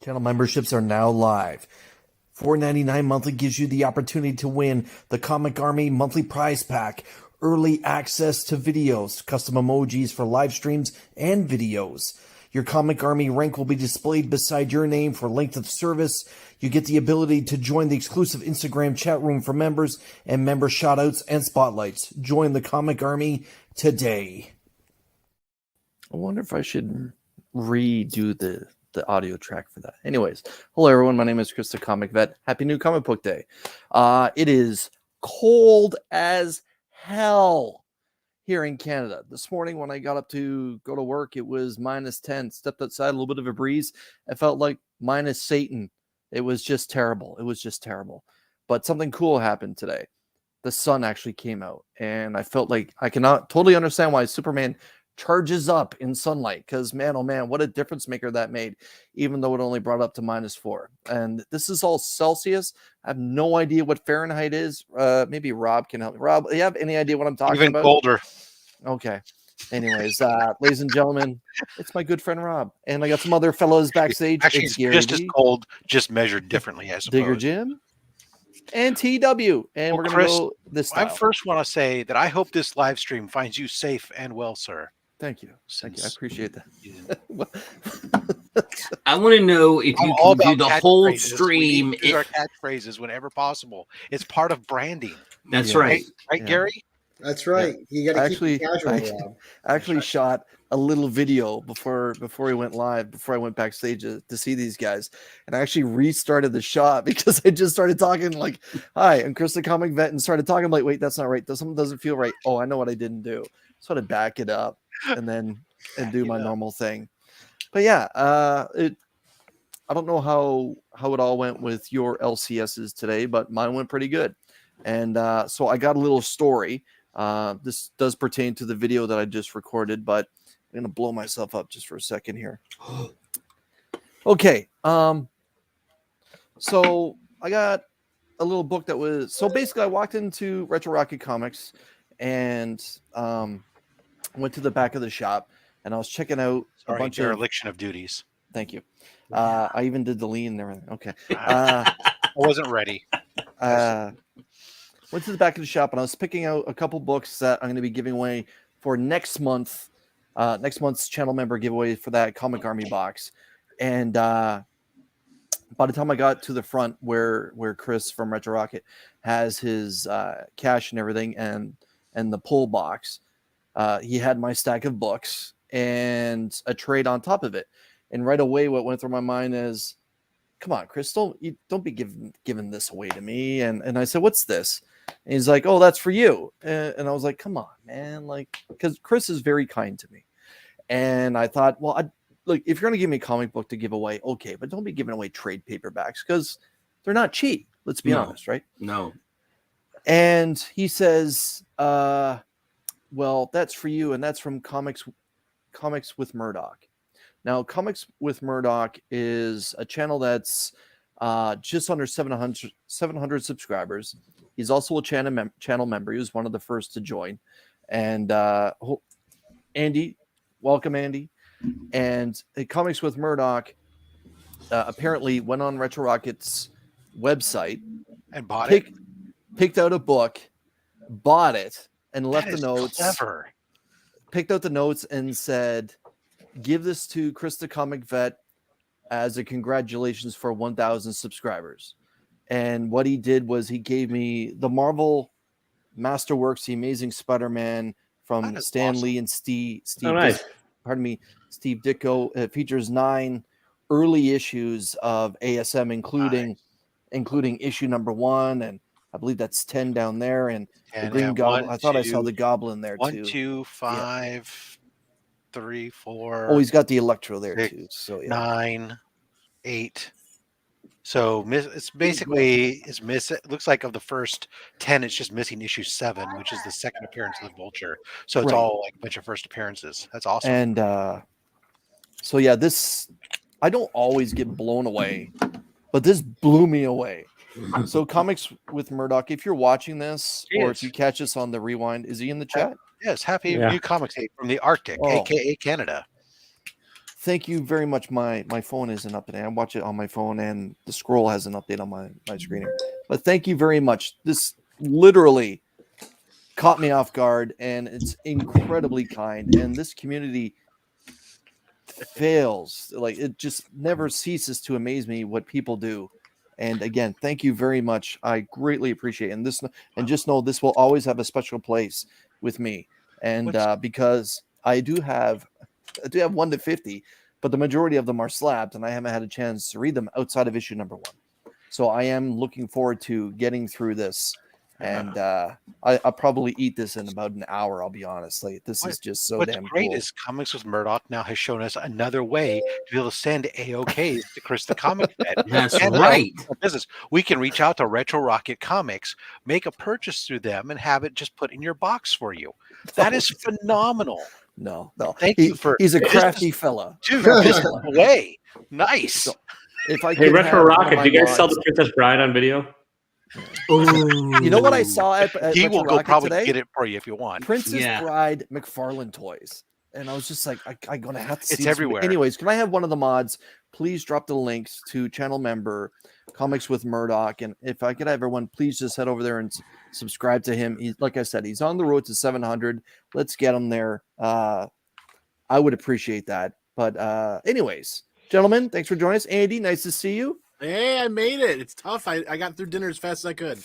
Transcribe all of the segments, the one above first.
Channel memberships are now live. $4.99 monthly gives you the opportunity to win the Comic Army monthly prize pack, early access to videos, custom emojis for live streams and videos. Your Comic Army rank will be displayed beside your name for length of service. You get the ability to join the exclusive Instagram chat room for members and member shoutouts and spotlights. Join the Comic Army today. I wonder if I should redo the audio track for that. Anyways, hello everyone. My name is Chris the Comic Vet. Happy New Comic Book Day. It is cold as hell here in Canada. This morning when I got up to go to work, it was -10. Stepped outside, a little bit of a breeze. I felt like minus Satan. It was just terrible. It was just terrible. But something cool happened today. The sun actually came out, and I felt like I cannot totally understand why Superman charges up in sunlight, because man, oh man, what a difference maker that made, even though it only brought up to -4. And this is all Celsius. I have no idea what Fahrenheit is. Maybe Rob can help me. Rob, do you have any idea what I'm talking about? Even colder. Okay. Anyways, ladies and gentlemen, it's my good friend Rob, and I got some other fellows backstage. Actually, it's it's just as cold, just measured differently, I suppose. Digger Jim and TW, and well, we're gonna Chris, go this style. I first want to say that I hope this live stream finds you safe and well, sir. Thank you. Thank you. I appreciate that. I want to know if you can do the whole stream. We use our catchphrases whenever possible. It's part of branding. That's right. Right, Yeah. Gary? That's right. Yeah. You got to keep it casual, Rob. I actually shot a little video before we went live, before I went backstage to see these guys. And I actually restarted the shot because I just started talking like, hi, I'm Chris the Comic Vet, and started talking. I'm like, wait, that's not right. Something doesn't feel right. Oh, I know what I didn't do. So I back it up and do my normal thing. But yeah, I don't know how it all went with your LCSs today, but mine went pretty good. And so I got a little story. This does pertain to the video that I just recorded, but I'm gonna blow myself up just for a second here. Okay. So I got a little book that was, so basically I walked into Retro Rocket Comics and went to the back of the shop, and I was checking out a bunch of dereliction of duties. Thank you. I even did the lean and everything. Okay. I wasn't ready. Went to the back of the shop, and I was picking out a couple books that I'm going to be giving away for next month's channel member giveaway for that Comic Army box. And by the time I got to the front where Chris from Retro Rocket has his cash and everything, and the pull box, he had my stack of books and a trade on top of it. And right away, what went through my mind is, come on, Chris, don't be giving this away to me. And I said, what's this? And he's like, oh, that's for you. And I was like, come on, man. Like, because Chris is very kind to me. And I thought, well, look, if you're going to give me a comic book to give away, okay, but don't be giving away trade paperbacks because they're not cheap. Let's be honest, right? No. And he says, well, that's for you. And that's from Comics with Murdoch. Now, Comics with Murdoch is a channel that's just under 700 subscribers. He's also a channel member. He was one of the first to join. And Andy, welcome, Andy. And Comics with Murdoch apparently went on Retro Rocket's website and bought it. Picked out a book, bought it, and left the notes. Clever. Picked out the notes and said, give this to Chris the Comic Vet as a congratulations for 1,000 subscribers. And what he did was he gave me the Marvel Masterworks, The Amazing Spider-Man from Stan Lee and Steve Ditko. It features 9 early issues of ASM, including issue number 1, and I believe that's 10 down there, and the Green Goblin. I thought I saw the Goblin there too. 1, 2, 5, 3, 4. Oh, he's got the Electro there 6, too. So 9, 8. So it's basically missing. It looks like of the first 10, it's just missing issue 7, which is the second appearance of the Vulture. So it's all like a bunch of first appearances. That's awesome. And so yeah, this, I don't always get blown away, but this blew me away. So Comics with Murdoch, if you're watching this, or if you catch us on the rewind, is he in the chat? Yes, happy new comics day from the Arctic, aka Canada. thank you very much. My phone isn't updating. I watch it on my phone, and the scroll has an update on my screen here. But thank you very much. This literally caught me off guard, and it's incredibly kind. And this community fails, like it just never ceases to amaze me what people do. And again, thank you very much. I greatly appreciate it. And just know this will always have a special place with me. And because I do have 1 to 50, but the majority of them are slabs, and I haven't had a chance to read them outside of issue number 1. So I am looking forward to getting through this. And I'll probably eat this in about an hour. I'll be honest. Like this is just so damn great cool. is Comics with Murdoch now has shown us another way to be able to send AOKs to Chris the Comic Vet. That's right. Business. We can reach out to Retro Rocket Comics, make a purchase through them, and have it just put in your box for you. That is phenomenal. No. Thank you for. He's a crafty fella. Dude, this is the way. Nice. So, if I hey, Retro Rocket, do you guys sell the Princess Bride on video? You know what I saw at he Retro will go Rocket probably today? get it for you if you want. Princess Bride McFarlane toys. And I was just like, I'm going to have to see it's this. everywhere. Anyways, can I have one of the mods please drop the links to channel member Comics with Murdoch? And if I could have everyone, please just head over there and subscribe to him. He's, like I said, he's on the road to 700. Let's get him there. I would appreciate that. But anyways, gentlemen, thanks for joining us. Andy, nice to see you. Hey, I made it. It's tough. I got through dinner as fast as I could.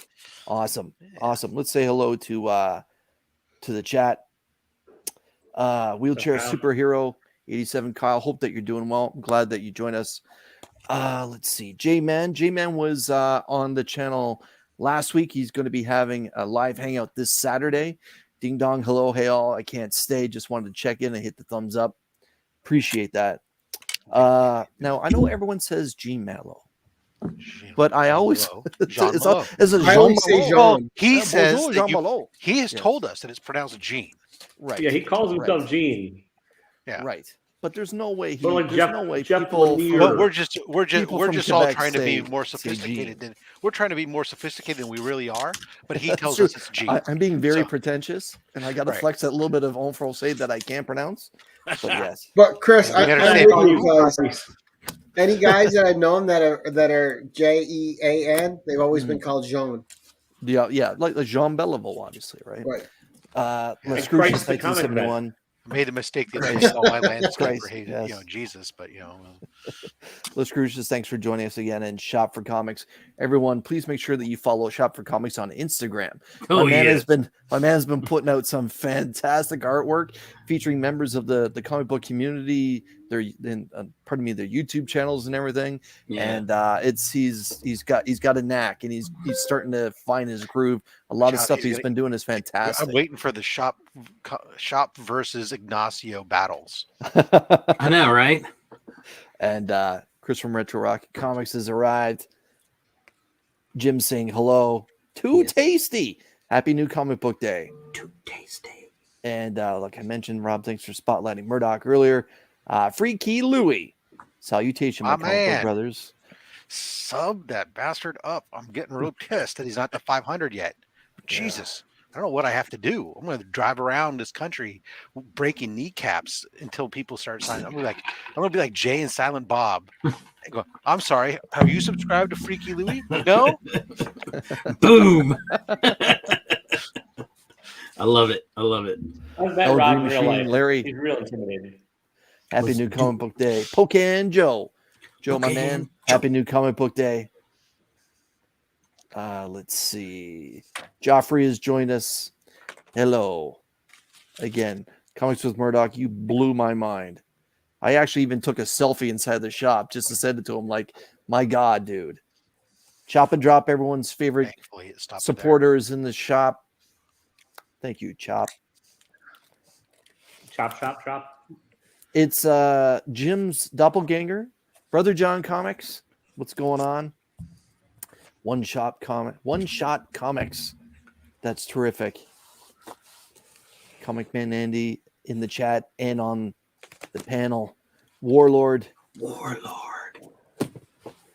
Awesome. Let's say hello to the chat. Wheelchair Superhero 87 Kyle. Hope that you're doing well. I'm glad that you joined us. Let's see. J-Man was on the channel last week. He's going to be having a live hangout this Saturday. Ding dong, hello, hey all. I can't stay. Just wanted to check in and hit the thumbs up. Appreciate that. Now I know everyone says G Mallow. But I always it's a Jean. He says he has told us that it's pronounced Gene. Right. Yeah, he calls himself Gene. Yeah. Right. But there's no way Jeff people. Well, we're just all Quebec trying to be more sophisticated than we really are. But he tells us it's Gene. I'm being very pretentious, and I got to flex that little bit of en français that I can't pronounce. But yes. But Chris, I'm with you because any guys that I've known that are Jean, they've always been called Jean. Yeah, like Jean Beliveau, obviously, right? Right. Let's Scrooge 1971. I made a mistake the other day. Saw my landscaper hated, Jesus, but Les Scrooges, thanks for joining us again. And Shop for Comics, everyone, please make sure that you follow Shop for Comics on Instagram. My man has been putting out some fantastic artwork featuring members of the comic book community. Their YouTube channels and everything. And he's got a knack, and he's starting to find his groove. A lot of stuff he's been doing is fantastic. I'm waiting for the shop versus Ignacio battles. I know, right? And Chris from Retro Rocket Comics has arrived. Jim saying hello. Too tasty. Happy new comic book day. Too tasty. And like I mentioned, Rob, thanks for spotlighting Murdoch earlier. Freaky Louie. Salutation, my comic book brothers. Sub that bastard up. I'm getting real pissed that he's not to 500 yet. Jesus. I don't know what I have to do. I'm going to drive around this country breaking kneecaps until people start signing. I'm going to be like Jay and Silent Bob. I go, I'm sorry. Have you subscribed to Freaky Louie? No. Boom. I love it. How's that Rob in real life? Larry. He's real intimidating. Happy new comic book day. Pocan Joe. My man. Happy new comic book day. Let's see. Joffrey has joined us. Hello. Again, Comics with Murdoch, you blew my mind. I actually even took a selfie inside the shop just to send it to him. Like, my God, dude. Chop and Drop, everyone's favorite supporters in the shop. Thank you, Chop. Chop. It's Jim's doppelganger, Brother John Comics. What's going on? One Shot Comics. That's terrific. Comic Man Andy in the chat and on the panel. Warlord.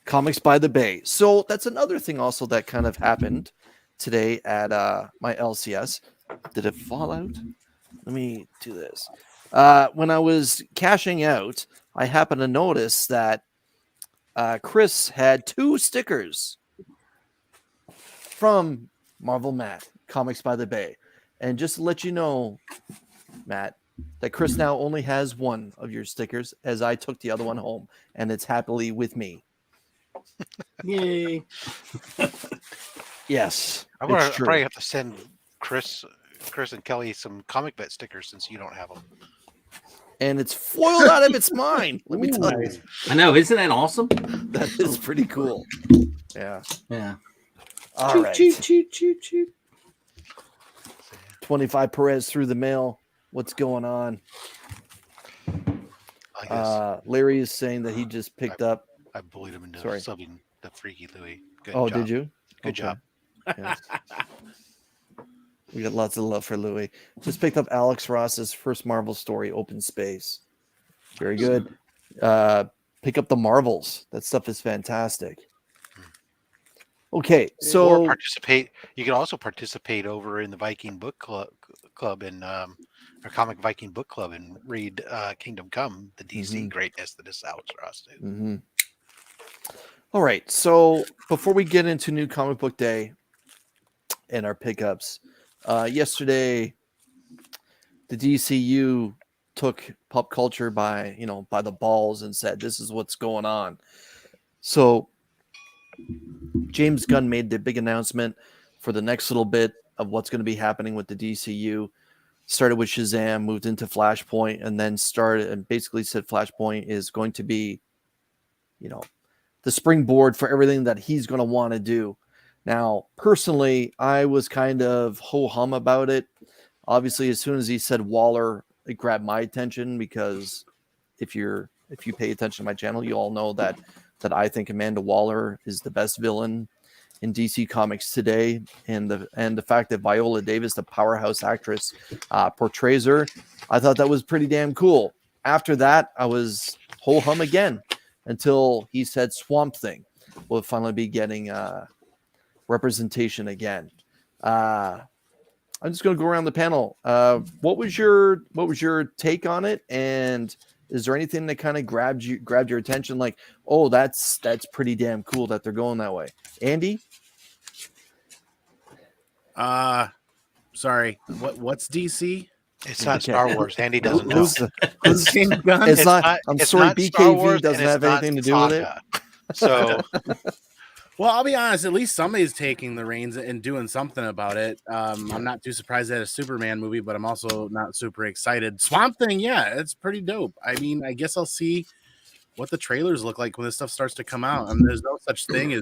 Comics by the Bay. So that's another thing also that kind of happened today at my LCS. Did it fall out? Let me do this. When I was cashing out, I happened to notice that Chris had 2 stickers from Marvel Matt, Comics by the Bay. And just to let you know, Matt, that Chris now only has 1 of your stickers, as I took the other one home, and it's happily with me. Yay. Yes, I'm gonna probably have to send Chris and Kelly some Comic Vet stickers since you don't have them. And it's foiled out of its mind. Let me tell you. I know, isn't that awesome? That is pretty cool. Yeah. Yeah. All right. 25 Perez through the mail. What's going on? I guess Larry is saying that he just picked up. I bullied him into subbing the Freaky Louie. Good job. Did you? Good job. Yes. We got lots of love for Louie. Just picked up Alex Ross's first Marvel story, Open Space. Very good. Pick up the Marvels. That stuff is fantastic. Okay, so or participate. You can also participate over in the Viking Book Club and our Comic Viking Book Club and read Kingdom Come, the DC greatness that is Alex Ross did. Mm-hmm. All right, so before we get into New Comic Book Day and our pickups, yesterday the DCU took pop culture by the balls and said, this is what's going on. So James Gunn made the big announcement for the next little bit of what's going to be happening with the DCU. Started with Shazam, moved into Flashpoint, and then started and basically said Flashpoint is going to be, the springboard for everything that he's going to want to do. Now, personally, I was kind of ho-hum about it. Obviously, as soon as he said Waller, it grabbed my attention because if you pay attention to my channel, you all know that I think Amanda Waller is the best villain in DC Comics today, and the fact that Viola Davis, the powerhouse actress, portrays her, I thought that was pretty damn cool. After that, I was ho-hum again until he said Swamp Thing will finally be getting representation again. I'm just going to go around the panel. What was your take on it? And is there anything that kind of grabbed your attention? Like, oh, that's pretty damn cool that they're going that way. Andy? Sorry. What's DC? It's not Star Wars. Andy doesn't know. Who's James Gunn? It's not. I'm sorry, BKV doesn't and have anything to do with it. So, well, I'll be honest. At least somebody's taking the reins and doing something about it. I'm not too surprised at a Superman movie, but I'm also not super excited. Swamp Thing, yeah, it's pretty dope. I mean, I guess I'll see what the trailers look like when this stuff starts to come out. I mean, there's no such thing as.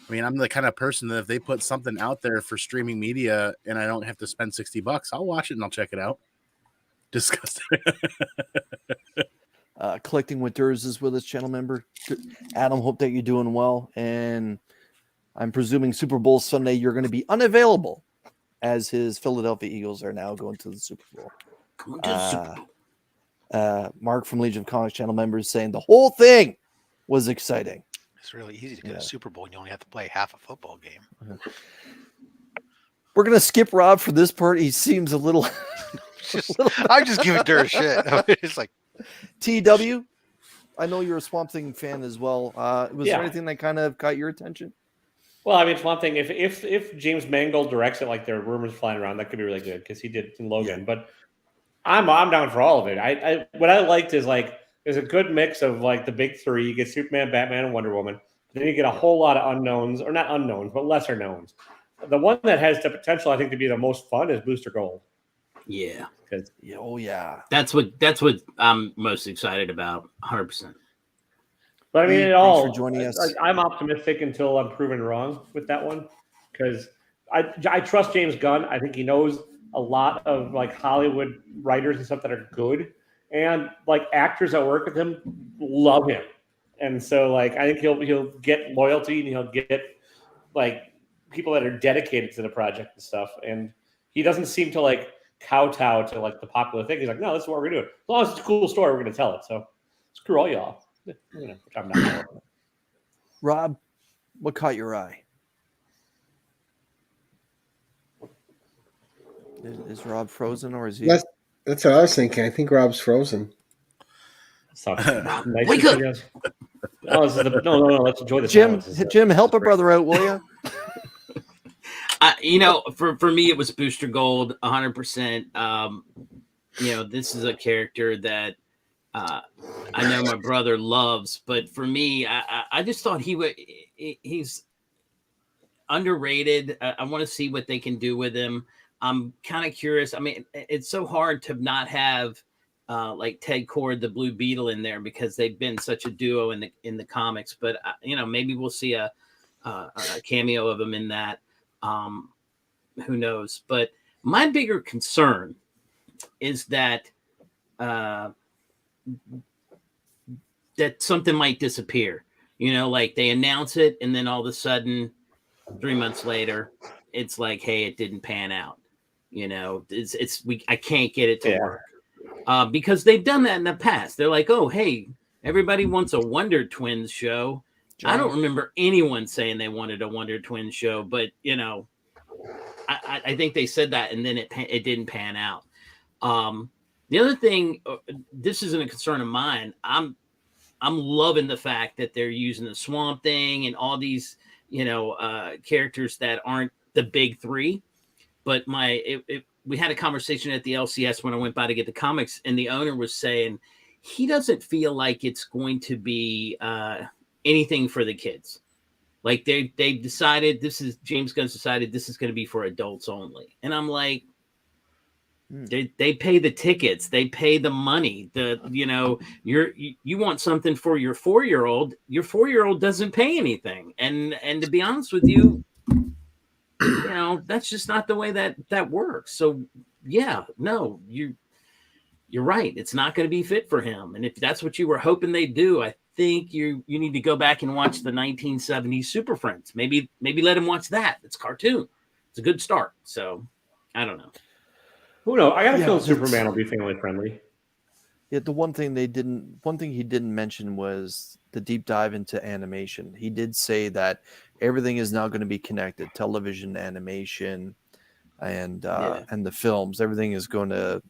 I mean, I'm the kind of person that if they put something out there for streaming media and I don't have to spend $60, I'll watch it and I'll check it out. Disgusting. Collecting with Durs is with us, channel member. Adam, hope that you're doing well. And I'm presuming Super Bowl Sunday, you're going to be unavailable as his Philadelphia Eagles are now going to the Super Bowl. Mark from Legion of Comics channel members saying the whole thing was exciting. It's really easy to get a Super Bowl and you only have to play half a football game. We're going to skip Rob for this part. He seems a little... I'm just giving dirt shit. It's like... TW, I know you're a Swamp Thing fan as well. Was there anything that kind of caught your attention? Well, I mean, Swamp Thing, if James Mangold directs it like there are rumors flying around, that could be really good because he did in Logan. Yeah. But I'm down for all of it. What I liked is like there's a good mix of like the big three. You get Superman, Batman, and Wonder Woman. Then you get a whole lot of unknowns, or not unknowns, but lesser knowns. The one that has the potential, I think, to be the most fun is Booster Gold. Yeah. Oh yeah. That's what I'm most excited about. 100%. But I mean, Thanks for joining us. I'm optimistic until I'm proven wrong with that one because I trust James Gunn. I think he knows a lot of like Hollywood writers and stuff that are good, and like actors that work with him love him, and so like I think he'll get loyalty and he'll get like people that are dedicated to the project and stuff, and he doesn't seem to like kowtow to like the popular thing. He's like, no, this is what we're gonna do. As long as it's a cool story, we're gonna tell it. So screw all y'all. I'm not. Rob, what caught your eye? Is Rob frozen or is he? That's what I was thinking. I think Rob's frozen. Sucks. Nice Wake to up. see us. No, no. Let's enjoy this. Jim, help a brother out, will you? For me, it was Booster Gold, 100%. This is a character that I know my brother loves, but for me, I just thought he's underrated. I want to see what they can do with him. I'm kind of curious. I mean, it's so hard to not have like Ted Kord, the Blue Beetle, in there because they've been such a duo in the comics. But maybe we'll see a cameo of him in that. Who knows? But my bigger concern is that that something might disappear. Like they announce it, and then all of a sudden, 3 months later, it's like, hey, it didn't pan out. I can't get it to work because they've done that in the past. They're like, oh, hey, everybody wants a Wonder Twins show. I don't remember anyone saying they wanted a Wonder Twins show, but I think they said that, and then it didn't pan out. The other thing, this isn't a concern of mine. I'm loving the fact that they're using the Swamp Thing and all these, characters that aren't the big three. But we had a conversation at the LCS when I went by to get the comics, and the owner was saying he doesn't feel like it's going to be anything for the kids. Like they've decided James Gunn's decided this is going to be for adults only. And I'm like, they pay the tickets, they pay the money. You want something for your 4-year-old. Your 4-year-old doesn't pay anything. And to be honest with you, that's just not the way that works. So yeah, no, you're right. It's not going to be fit for him. And if that's what you were hoping they'd do, I think you need to go back and watch the 1970s Super Friends. Maybe let him watch that. It's cartoon. It's a good start. So I don't know. Who knows? I got to feel Superman will be family friendly. Yeah, the one thing he didn't mention was the deep dive into animation. He did say that everything is now going to be connected: television, animation, and the films. Everything is going to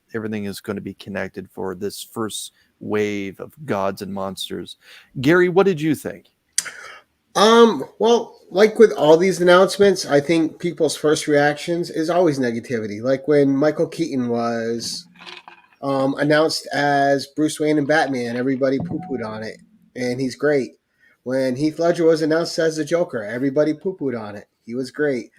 be connected for this first wave of gods and monsters. Gary, what did you think? Well, like with all these announcements, I think people's first reactions is always negativity. Like when Michael Keaton was announced as Bruce Wayne and Batman, everybody poo-pooed on it, and he's great. When Heath Ledger was announced as the Joker, everybody poo-pooed on it. He was great.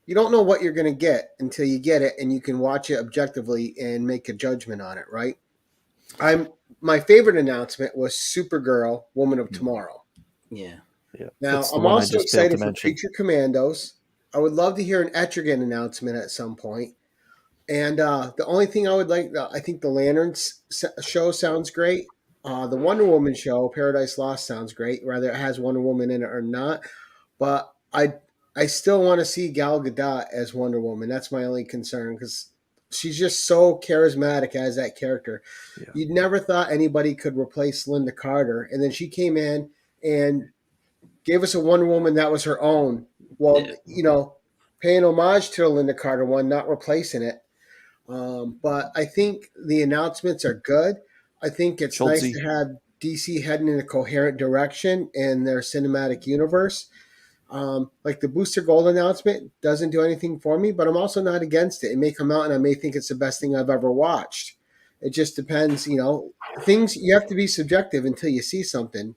You don't know what you're going to get until you get it, and you can watch it objectively and make a judgment on it, right? My favorite announcement was Supergirl, Woman of Tomorrow. Yeah. Now, I'm also excited for Creature Commandos. I would love to hear an Etrigan announcement at some point. And the only thing I would like, I think the Lanterns show sounds great. The Wonder Woman show, Paradise Lost, sounds great, whether it has Wonder Woman in it or not. But I still want to see Gal Gadot as Wonder Woman. That's my only concern because she's just so charismatic as that character. Yeah. You'd never thought anybody could replace Linda Carter. And then she came in and gave us a Wonder Woman that was her own. Well, paying homage to the Linda Carter one, not replacing it. But I think the announcements are good. I think it's nice to have DC heading in a coherent direction in their cinematic universe. Like the Booster Gold announcement doesn't do anything for me, but I'm also not against it. It may come out and I may think it's the best thing I've ever watched. It just depends, things you have to be subjective until you see something.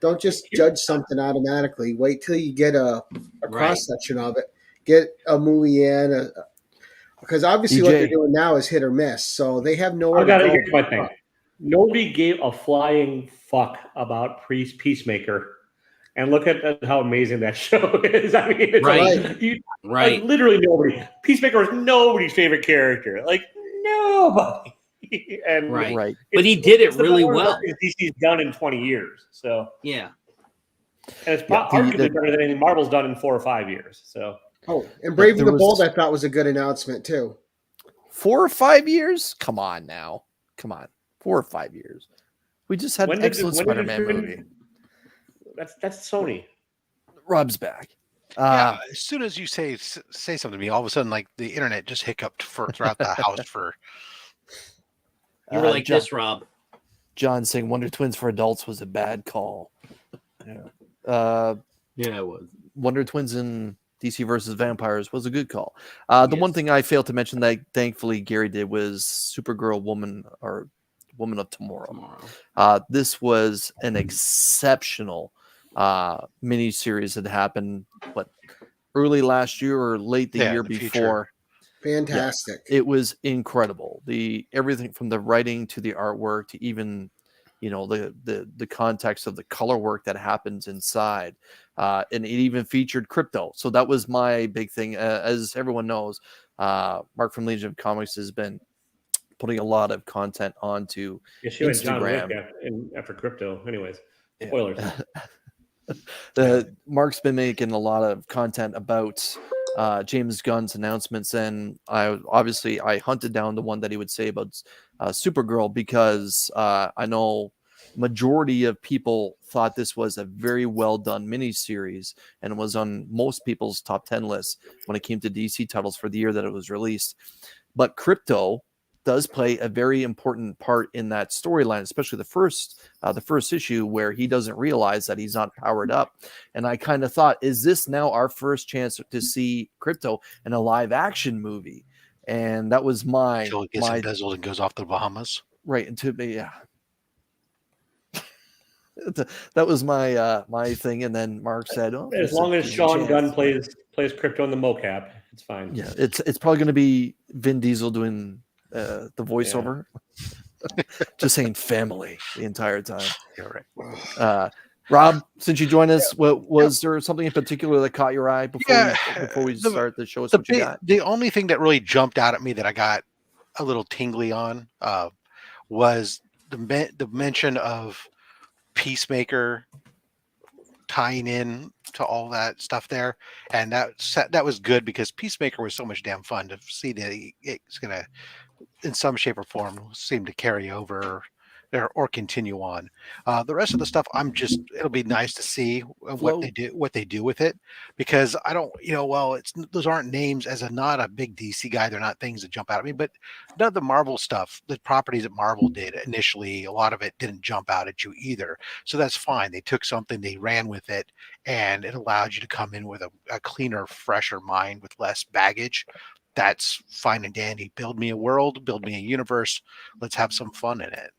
Don't just judge something automatically. Wait till you get a cross section of it. Get a movie in, because obviously what they're doing now is hit or miss. So they have nowhere to go. Here's my thing. Nobody gave a flying fuck about Peacemaker, and look at how amazing that show is. I mean, it's like literally nobody. Peacemaker was nobody's favorite character. Like nobody. And but he did it really well. DC's done in 20 years. So yeah, and it's arguably better than anything Marvel's done in 4 or 5 years. So and Brave and the Bold I thought was a good announcement too. 4 or 5 years? Come on now. Come on. 4 or 5 years. We just had an excellent Spider-Man movie. That's Sony. Rob's back. Yeah, as soon as you say something to me, all of a sudden, like the internet just hiccuped throughout the house for. You were like this, Rob. John saying Wonder Twins for adults was a bad call. Yeah. Yeah, it was. Wonder Twins in DC versus Vampires was a good call. The one thing I failed to mention that thankfully Gary did was Supergirl Woman of Tomorrow. This was an exceptional miniseries that happened early last year or late the year before. Fantastic. Yeah, it was incredible. Everything from the writing to the artwork to even the context of the color work that happens inside, and it even featured crypto. So that was my big thing. As everyone knows, Mark from Legion of Comics has been putting a lot of content onto Instagram. John Wick after crypto. Anyways, spoilers. Mark's been making a lot of content about James Gunn's announcements, and I hunted down the one that he would say about Supergirl, because I know majority of people thought this was a very well done miniseries and was on most people's top 10 lists when it came to DC titles for the year that it was released. But crypto does play a very important part in that storyline, especially the first issue, where he doesn't realize that he's not powered up. And I kind of thought, is this now our first chance to see crypto in a live action movie? And that was until it gets embezzled and goes off the Bahamas. Right. Yeah. That was my thing. And then Mark said, "Oh, as long as Sean Gunn plays crypto in the mocap, it's fine." Yeah, it's probably going to be Vin Diesel doing the voiceover, just saying family the entire time. Yeah, right. Rob, since you joined us, was there something in particular that caught your eye before we start the show? What you got? The only thing that really jumped out at me that I got a little tingly on was the mention of Peacemaker tying in to all that stuff there, and that was good, because Peacemaker was so much damn fun to see that it's gonna, in some shape or form, seem to carry over or continue on. The rest of the stuff, it'll be nice to see what they do with it, because I don't, those aren't names. As not a big DC guy, they're not things that jump out at me, but none of the Marvel stuff, the properties that Marvel did initially, a lot of it didn't jump out at you either. So that's fine. They took something, they ran with it, and it allowed you to come in with a cleaner, fresher mind with less baggage. That's fine and dandy. Build me a world, build me a universe. Let's have some fun in it,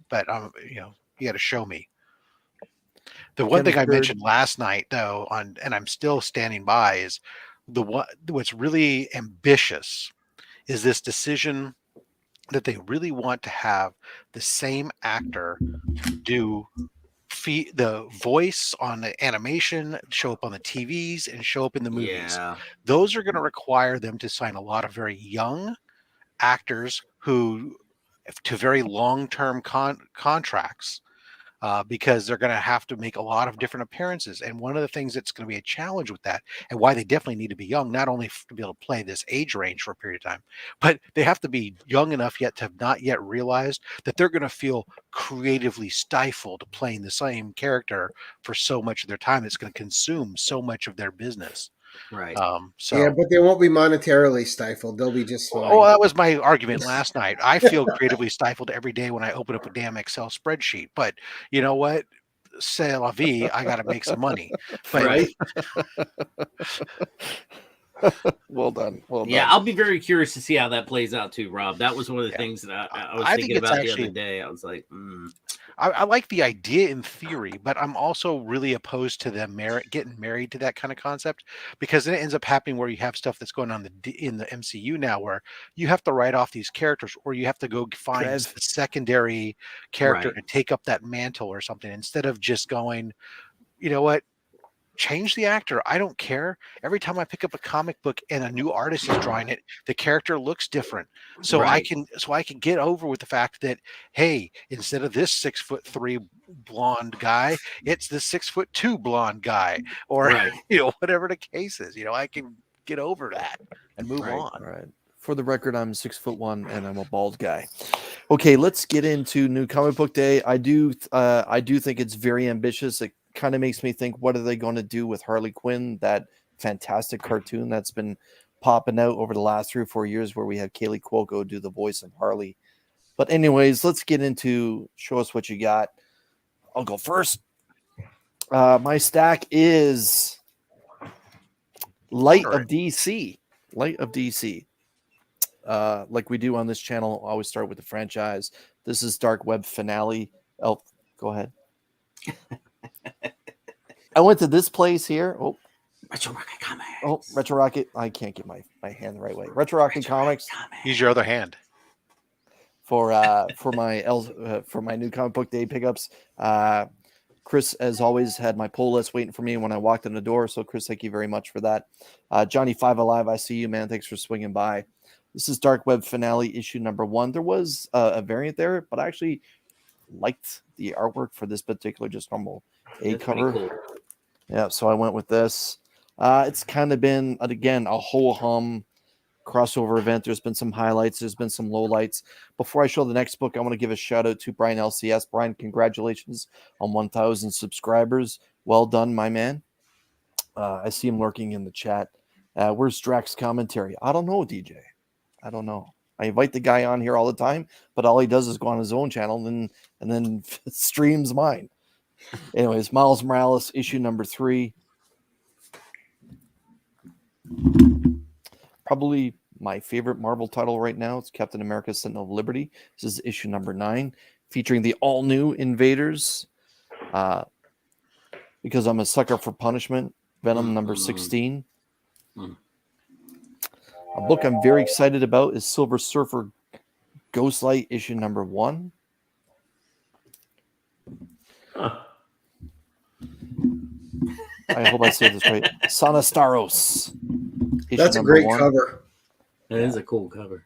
But you got to show me. The one thing I mentioned last night, though, and I'm still standing by, is what's really ambitious is this decision that they really want to have the same actor do the voice on the animation, show up on the TVs, and show up in the movies. Yeah. Those are going to require them to sign a lot of very young actors to very long-term contracts, because they're going to have to make a lot of different appearances. And one of the things that's going to be a challenge with that, and why they definitely need to be young, not only to be able to play this age range for a period of time, but they have to be young enough yet to have not yet realized that they're going to feel creatively stifled playing the same character for so much of their time. It's going to consume so much of their business. Right. Yeah, but they won't be monetarily stifled. They'll be just fine. Oh, that was my argument last night. I feel creatively stifled every day when I open up a damn Excel spreadsheet. But you know what? C'est la vie. I got to make some money. But, right. Well done. Yeah, I'll be very curious to see how that plays out too, Rob. That was one of the things that I was thinking about the other day. I was like, I like the idea in theory, but I'm also really opposed to them getting married to that kind of concept, because then it ends up happening where you have stuff that's going on in the MCU now, where you have to write off these characters, or you have to go find a secondary character to take up that mantle or something, instead of just going, you know what? Change the actor. I don't care. Every time I pick up a comic book and a new artist is drawing it, the character looks different. So I can get over with the fact that, hey, instead of this 6'3" blonde guy, it's the 6'2" blonde guy, or whatever the case is. I can get over that and move on. Right. For the record, I'm 6'1" and I'm a bald guy. Okay, let's get into New Comic Book Day. I do think it's very ambitious. It kind of makes me think, what are they going to do with Harley Quinn, that fantastic cartoon that's been popping out over the last 3 or 4 years, where we had Kaylee Cuoco do the voice of Harley But anyways, let's get into show us what you got. I'll go first. My stack is Light of DC. Light of DC. Like we do on this channel, I always start with the franchise. This is Dark Web Finale. Oh, go ahead. I went to this place here. Oh, Retro Rocket Comics. Oh, Retro Rocket. I can't get my hand the right way. Retro Rocket Comics. Use your other hand. For my new comic book day pickups. Chris, as always, had my pull list waiting for me when I walked in the door. So, Chris, thank you very much for that. Johnny 5 Alive, I see you, man. Thanks for swinging by. This is Dark Web Finale issue number 1. There was a variant there, but I actually liked the artwork for this particular just normal A cover. Cool. Yeah, so I went with this. It's kind of been, again, a ho-hum crossover event. There's been some highlights. There's been some lowlights. Before I show the next book, I want to give a shout out to Brian LCS. Brian, congratulations on 1,000 subscribers. Well done, my man. I see him lurking in the chat. Where's Drax commentary? I don't know, DJ. I don't know. I invite the guy on here all the time, but all he does is go on his own channel and then streams mine. Anyways, Miles Morales, issue number 3. Probably my favorite Marvel title right now. It's Captain America: Sentinel of Liberty. This is issue number 9, featuring the all-new Invaders. Because I'm a sucker for punishment. Venom number 16. A book I'm very excited about is Silver Surfer Ghostlight, issue number 1. Huh. I hope I say this right. Sonastaros. That's a great cover. That is a cool cover.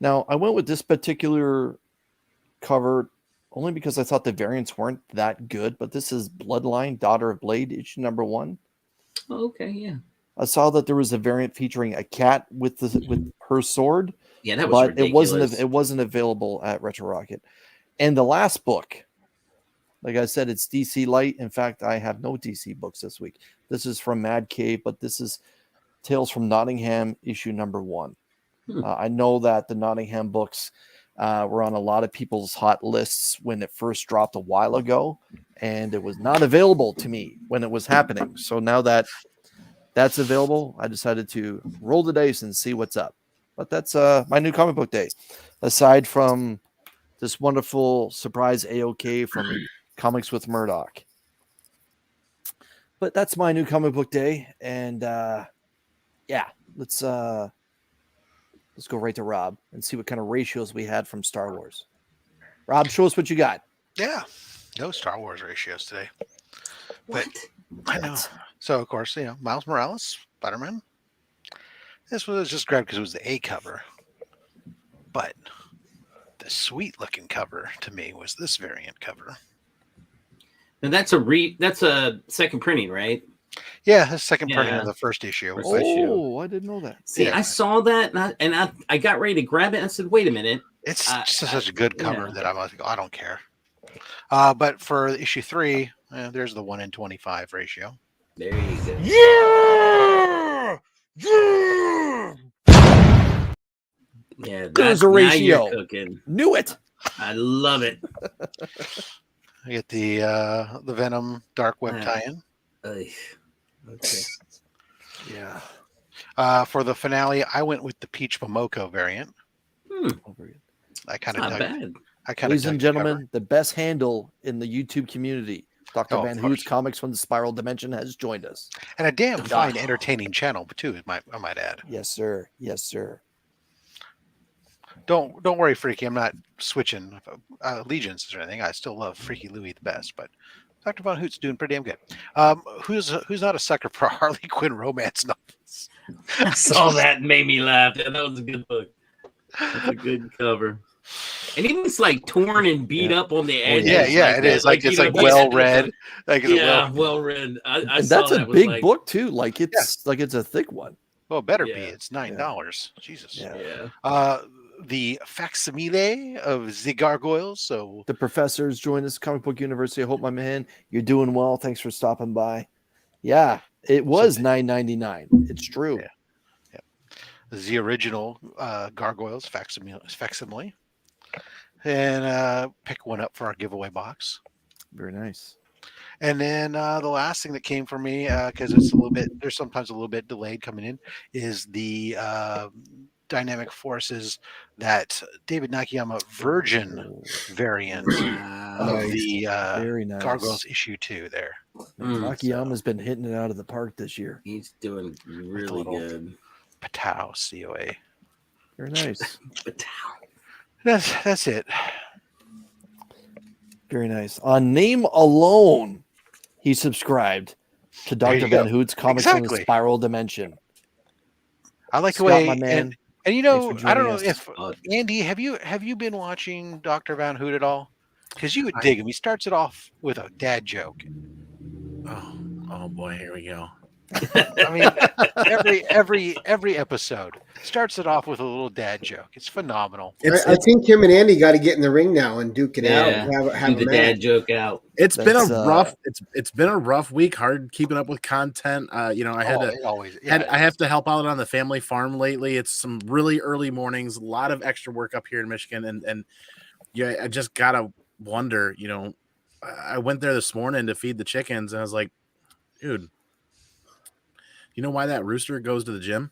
Now, I went with this particular cover only because I thought the variants weren't that good, but this is Bloodline, Daughter of Blade, issue number 1. Oh, okay, yeah. I saw that there was a variant featuring a cat with her sword. Yeah, that was ridiculous. It wasn't available at Retro Rocket. And the last book, like I said, it's DC Light. In fact, I have no DC books this week. This is from Mad Cave, but this is Tales from Nottingham, issue number 1. I know that the Nottingham books were on a lot of people's hot lists when it first dropped a while ago, and it was not available to me when it was happening. So now that that's available, I decided to roll the dice and see what's up. But that's my new comic book day. Aside from this wonderful surprise AOK from Comics with Murdoch. But that's my new comic book day. And yeah, let's go right to Rob and see what kind of ratios we had from Star Wars. Rob, show us what you got. Yeah, no Star Wars ratios today. What? But I know. So, of course, Miles Morales, Spider-Man. This was just grabbed because it was the A cover. But the sweet-looking cover to me was this variant cover. And that's a second printing, right? Yeah, the second printing of the first issue. I didn't know that. See, I saw that, and I got ready to grab it, and I said, wait a minute. It's just such a good cover that I'm like, I don't care. But for issue 3, there's the 1 in 25 ratio. There you go. Yeah! Yeah, there's a ratio. Now you're cooking. Knew it. I love it. I get the Venom Dark Web tie-in. Okay. Yeah. For the finale, I went with the Peach Momoko variant. I kind of bad. Ladies and gentlemen, the best handle in the YouTube community, Dr. Van Hoot's Comics from the Spiral Dimension, has joined us. And a damn fine, entertaining channel, too, I might add. Yes, sir. Yes, sir. Don't worry, Freaky. I'm not switching allegiances or anything. I still love Freaky Louie the best, but Dr. Von Hoot's doing pretty damn good. Who's not a sucker for Harley Quinn romance novels? I saw that and made me laugh. That was a good book. That's a good cover. And even it's like torn and beat up on the edge. Yeah, it is. Like it's well read. Well read. I saw that's a big book too. Like it's a thick one. Well, it better be. It's $9. Jesus. Yeah. The facsimile of the Gargoyles. So the professors joined us, Comic Book University. I hope, my man, you're doing well. Thanks for stopping by. Yeah, it was $9.99. It's true. the original Gargoyles facsimile, and pick one up for our giveaway box. Very nice. And then the last thing that came for me, because it's a little bit, there's sometimes a little bit delayed coming in, is the Dynamic Forces, that David Nakayama Virgin variant of the Very nice. Gargoyles issue 2 there. Nakayama's been hitting it out of the park this year. He's doing really good. Patow COA. Very nice. That's it. Very nice. On name alone, he subscribed to Dr. Van Hoot's Comics on the Spiral Dimension. I like Scott, the way, my man, and you know, I don't know us. if Andy, have you been watching Dr. Van Hoot at all? Because you would dig him. He starts it off with a dad joke. Oh boy, here we go. I mean, every episode starts it off with a little dad joke. It's phenomenal. I think him and Andy got to get in the ring now and duke it out. And have the dad joke out. It's been a rough. It's been a rough week. Hard keeping up with content. You know, I have to help out on the family farm lately. It's some really early mornings. A lot of extra work up here in Michigan, and yeah, I just gotta wonder. You know, I went there this morning to feed the chickens, and I was like, dude. You know why that rooster goes to the gym?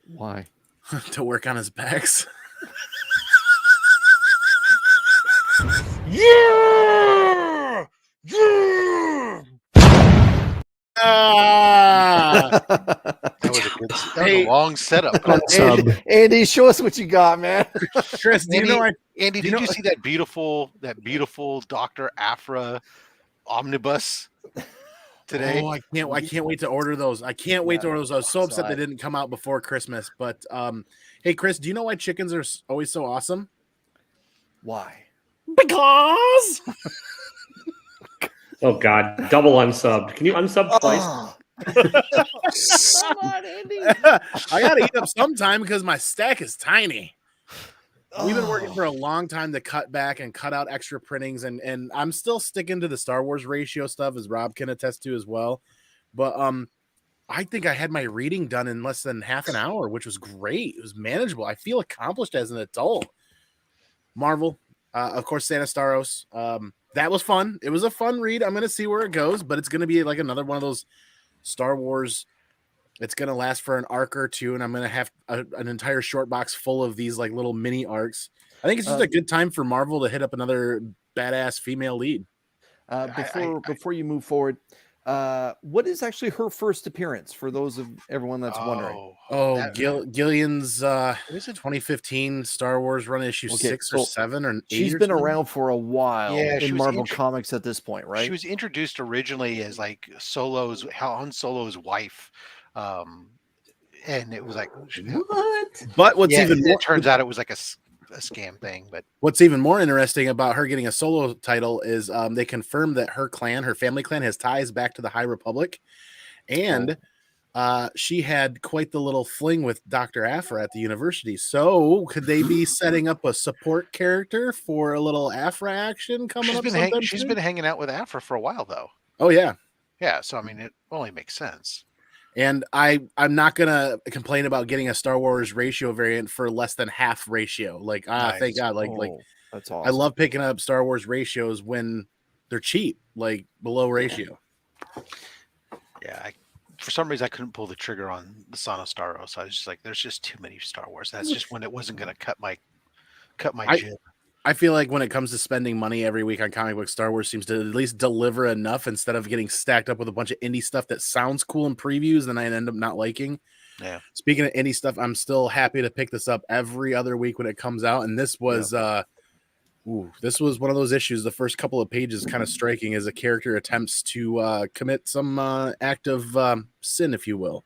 Why? To work on his backs. Yeah! That was a long setup. Andy, show us what you got, man. Chris, Andy, did you see that beautiful Dr. Aphra omnibus today? Oh, I can't wait to order those. I can't wait to order those. I was so upset they didn't come out before Christmas. But hey, Chris, do you know why chickens are always so awesome? Why? Because. Oh God, double unsubbed. Can you unsub twice? Come on, Andy. I gotta eat up sometime because my stack is tiny. We've been working for a long time to cut back and cut out extra printings, and I'm still sticking to the Star Wars ratio stuff, as Rob can attest to as well. But I think I had my reading done in less than half an hour, which was great. It was manageable. I feel accomplished as an adult. Marvel, of course, Santa Staros. That was fun. It was a fun read. I'm going to see where it goes, but it's going to be like another one of those Star Wars. It's going to last for an arc or two, and I'm going to have an entire short box full of these like little mini arcs. I think it's just a good time for Marvel to hit up another badass female lead. Before you move forward, what is actually her first appearance for those of everyone that's wondering? Gillian's 2015 Star Wars run issue 6 or 7 or 8. She's been around for a while in Marvel Comics at this point, right? She was introduced originally as like Han Solo's wife. And it was like, what? But what's even more, it turns out it was like a scam thing. But what's even more interesting about her getting a solo title is they confirmed that her family clan, has ties back to the High Republic, and she had quite the little fling with Dr. Aphra at the university. So could they be setting up a support character for a little Aphra action coming up? She's been hanging out with Aphra for a while, though. Oh yeah. So I mean, it only makes sense. And I'm not gonna complain about getting a Star Wars ratio variant for less than half ratio. Like nice. Thank God. Like that's awesome. I love picking up Star Wars ratios when they're cheap, like below ratio. Yeah, for some reason I couldn't pull the trigger on the Son of Staros. I was just like, there's just too many Star Wars. That's just when it wasn't gonna cut my jib. I feel like when it comes to spending money every week on comic books, Star Wars seems to at least deliver enough instead of getting stacked up with a bunch of indie stuff that sounds cool in previews and I end up not liking. Yeah. Speaking of indie stuff, I'm still happy to pick this up every other week when it comes out. And this was this was one of those issues. The first couple of pages kind of striking as a character attempts to commit some act of sin, if you will.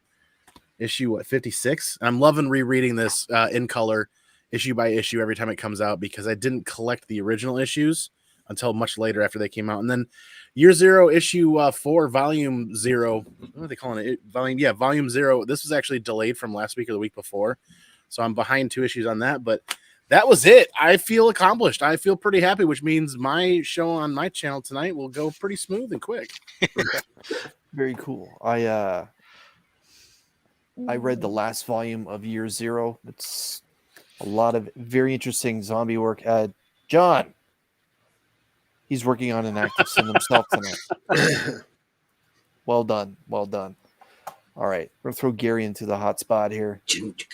Issue 56. I'm loving rereading this in color, issue by issue every time it comes out, because I didn't collect the original issues until much later after they came out. And then Year Zero, issue 4, volume 0. What are they calling it? Volume 0. This was actually delayed from last week or the week before. So I'm behind 2 issues on that, but that was it. I feel accomplished. I feel pretty happy, which means my show on my channel tonight will go pretty smooth and quick. Very cool. I read the last volume of Year Zero. It's a lot of very interesting zombie work. John, he's working on an active sin himself tonight. Well done. Well done. All right. We're going to throw Gary into the hot spot here.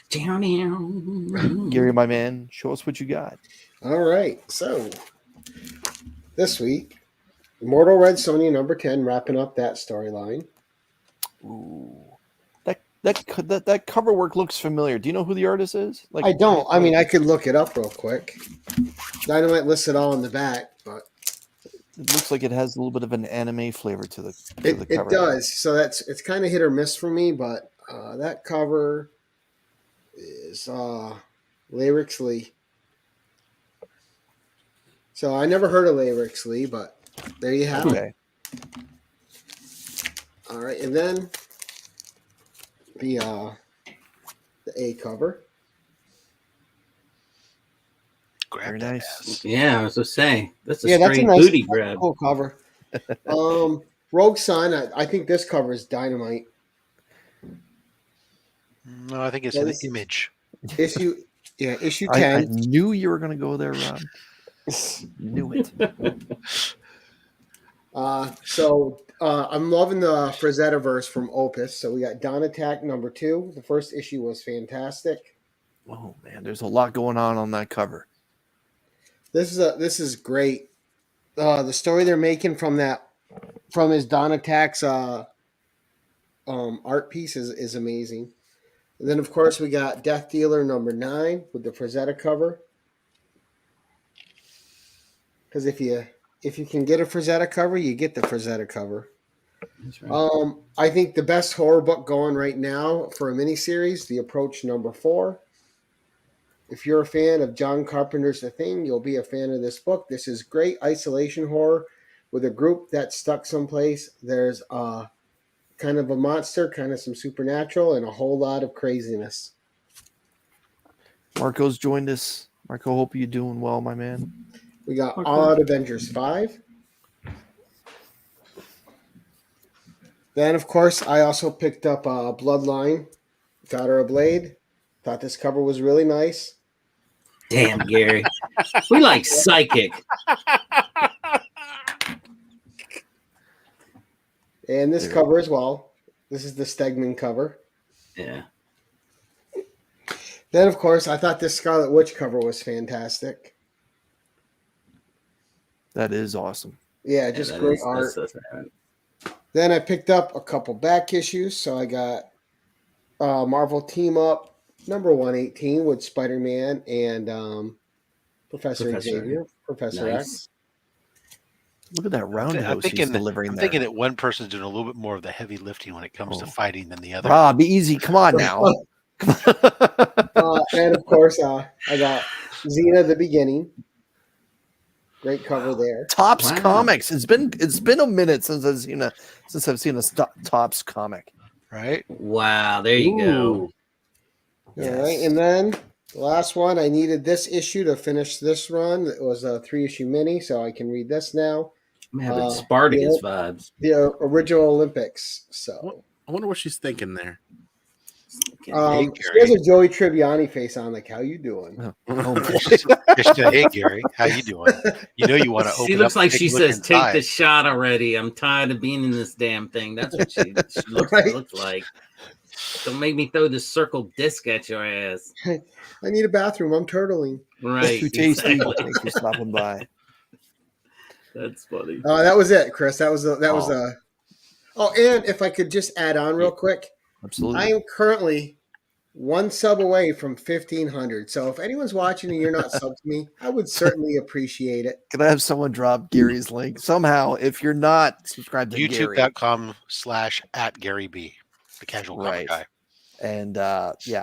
Gary, my man, show us what you got. All right. So this week, Immortal Red Sonja number 10, wrapping up that storyline. Ooh. That cover work looks familiar. Do you know who the artist is? Like, I don't. I mean, I could look it up real quick. Dynamite lists it all in the back, but it looks like it has a little bit of an anime flavor to the cover. It does. So it's kind of hit or miss for me, but that cover is Lyrics Lee. So I never heard of Lyrics Lee, but there you have it. All right, and then the A cover. Grab Very that nice. ass. Yeah, I was just saying that's a Yeah, straight that's a nice booty grab. cool cover. Rogue Sun. I think this cover is dynamite. No, I think it's an image. Issue 10. I knew you were going to go there, Rob. Knew it. I'm loving the Frazetta verse from Opus. So we got Dawn Attack number 2. The first issue was fantastic. Oh man, there's a lot going on that cover. This is great. The story they're making from his Dawn Attack's art piece is amazing. And then of course we got Death Dealer number 9 with the Frazetta cover. Because if you can get a Frazetta cover, you get the Frazetta cover. That's right. I think the best horror book going right now for a miniseries, The Approach number 4. If you're a fan of John Carpenter's The Thing, you'll be a fan of this book. This is great isolation horror with a group that's stuck someplace. There's kind of a monster, kind of some supernatural, and a whole lot of craziness. Marco's joined us. Marco, hope you're doing well, my man. We got All Out Avengers 5. Then, of course, I also picked up Bloodline, got her a blade. Thought this cover was really nice. Damn, Gary. We like psychic. And this cover as well. This is the Stegman cover. Yeah. Then, of course, I thought this Scarlet Witch cover was fantastic. That is awesome. Yeah, just great art. Then I picked up a couple back issues. So I got Marvel Team Up number 118 with Spider-Man and Professor Xavier, Professor X. Look at that roundhouse he's delivering there. I'm thinking that one person's doing a little bit more of the heavy lifting when it comes to fighting than the other. Rob, be easy. Come on now. And of course, I got Xena the Beginning. Great cover there. Tops Comics. It's been a minute since I've seen a Tops comic. Right? Wow, there you go. Yes. All right, and then the last one, I needed this issue to finish this run. It was a 3-issue mini, so I can read this now. I'm having Spartacus vibes. The original Olympics. So I wonder what she's thinking there. she has a Joey Tribbiani face on, like, how you doing? Hey, Gary, how you doing? You know you want to open She looks up like she says, inside. take the shot already. I'm tired of being in this damn thing. That's what she looks like. Don't make me throw this circle disc at your ass. I need a bathroom. I'm turtling. Right. Too tasty. Thanks for stopping by. That's funny. That was it, Chris. That was Oh, and if I could just add on real quick. Absolutely. I am currently one sub away from 1,500. So if anyone's watching and you're not subbed to me, I would certainly appreciate it. Can I have someone drop Gary's link? Somehow, if you're not subscribed to Gary. YouTube.com/@GaryB, the casual comic guy. And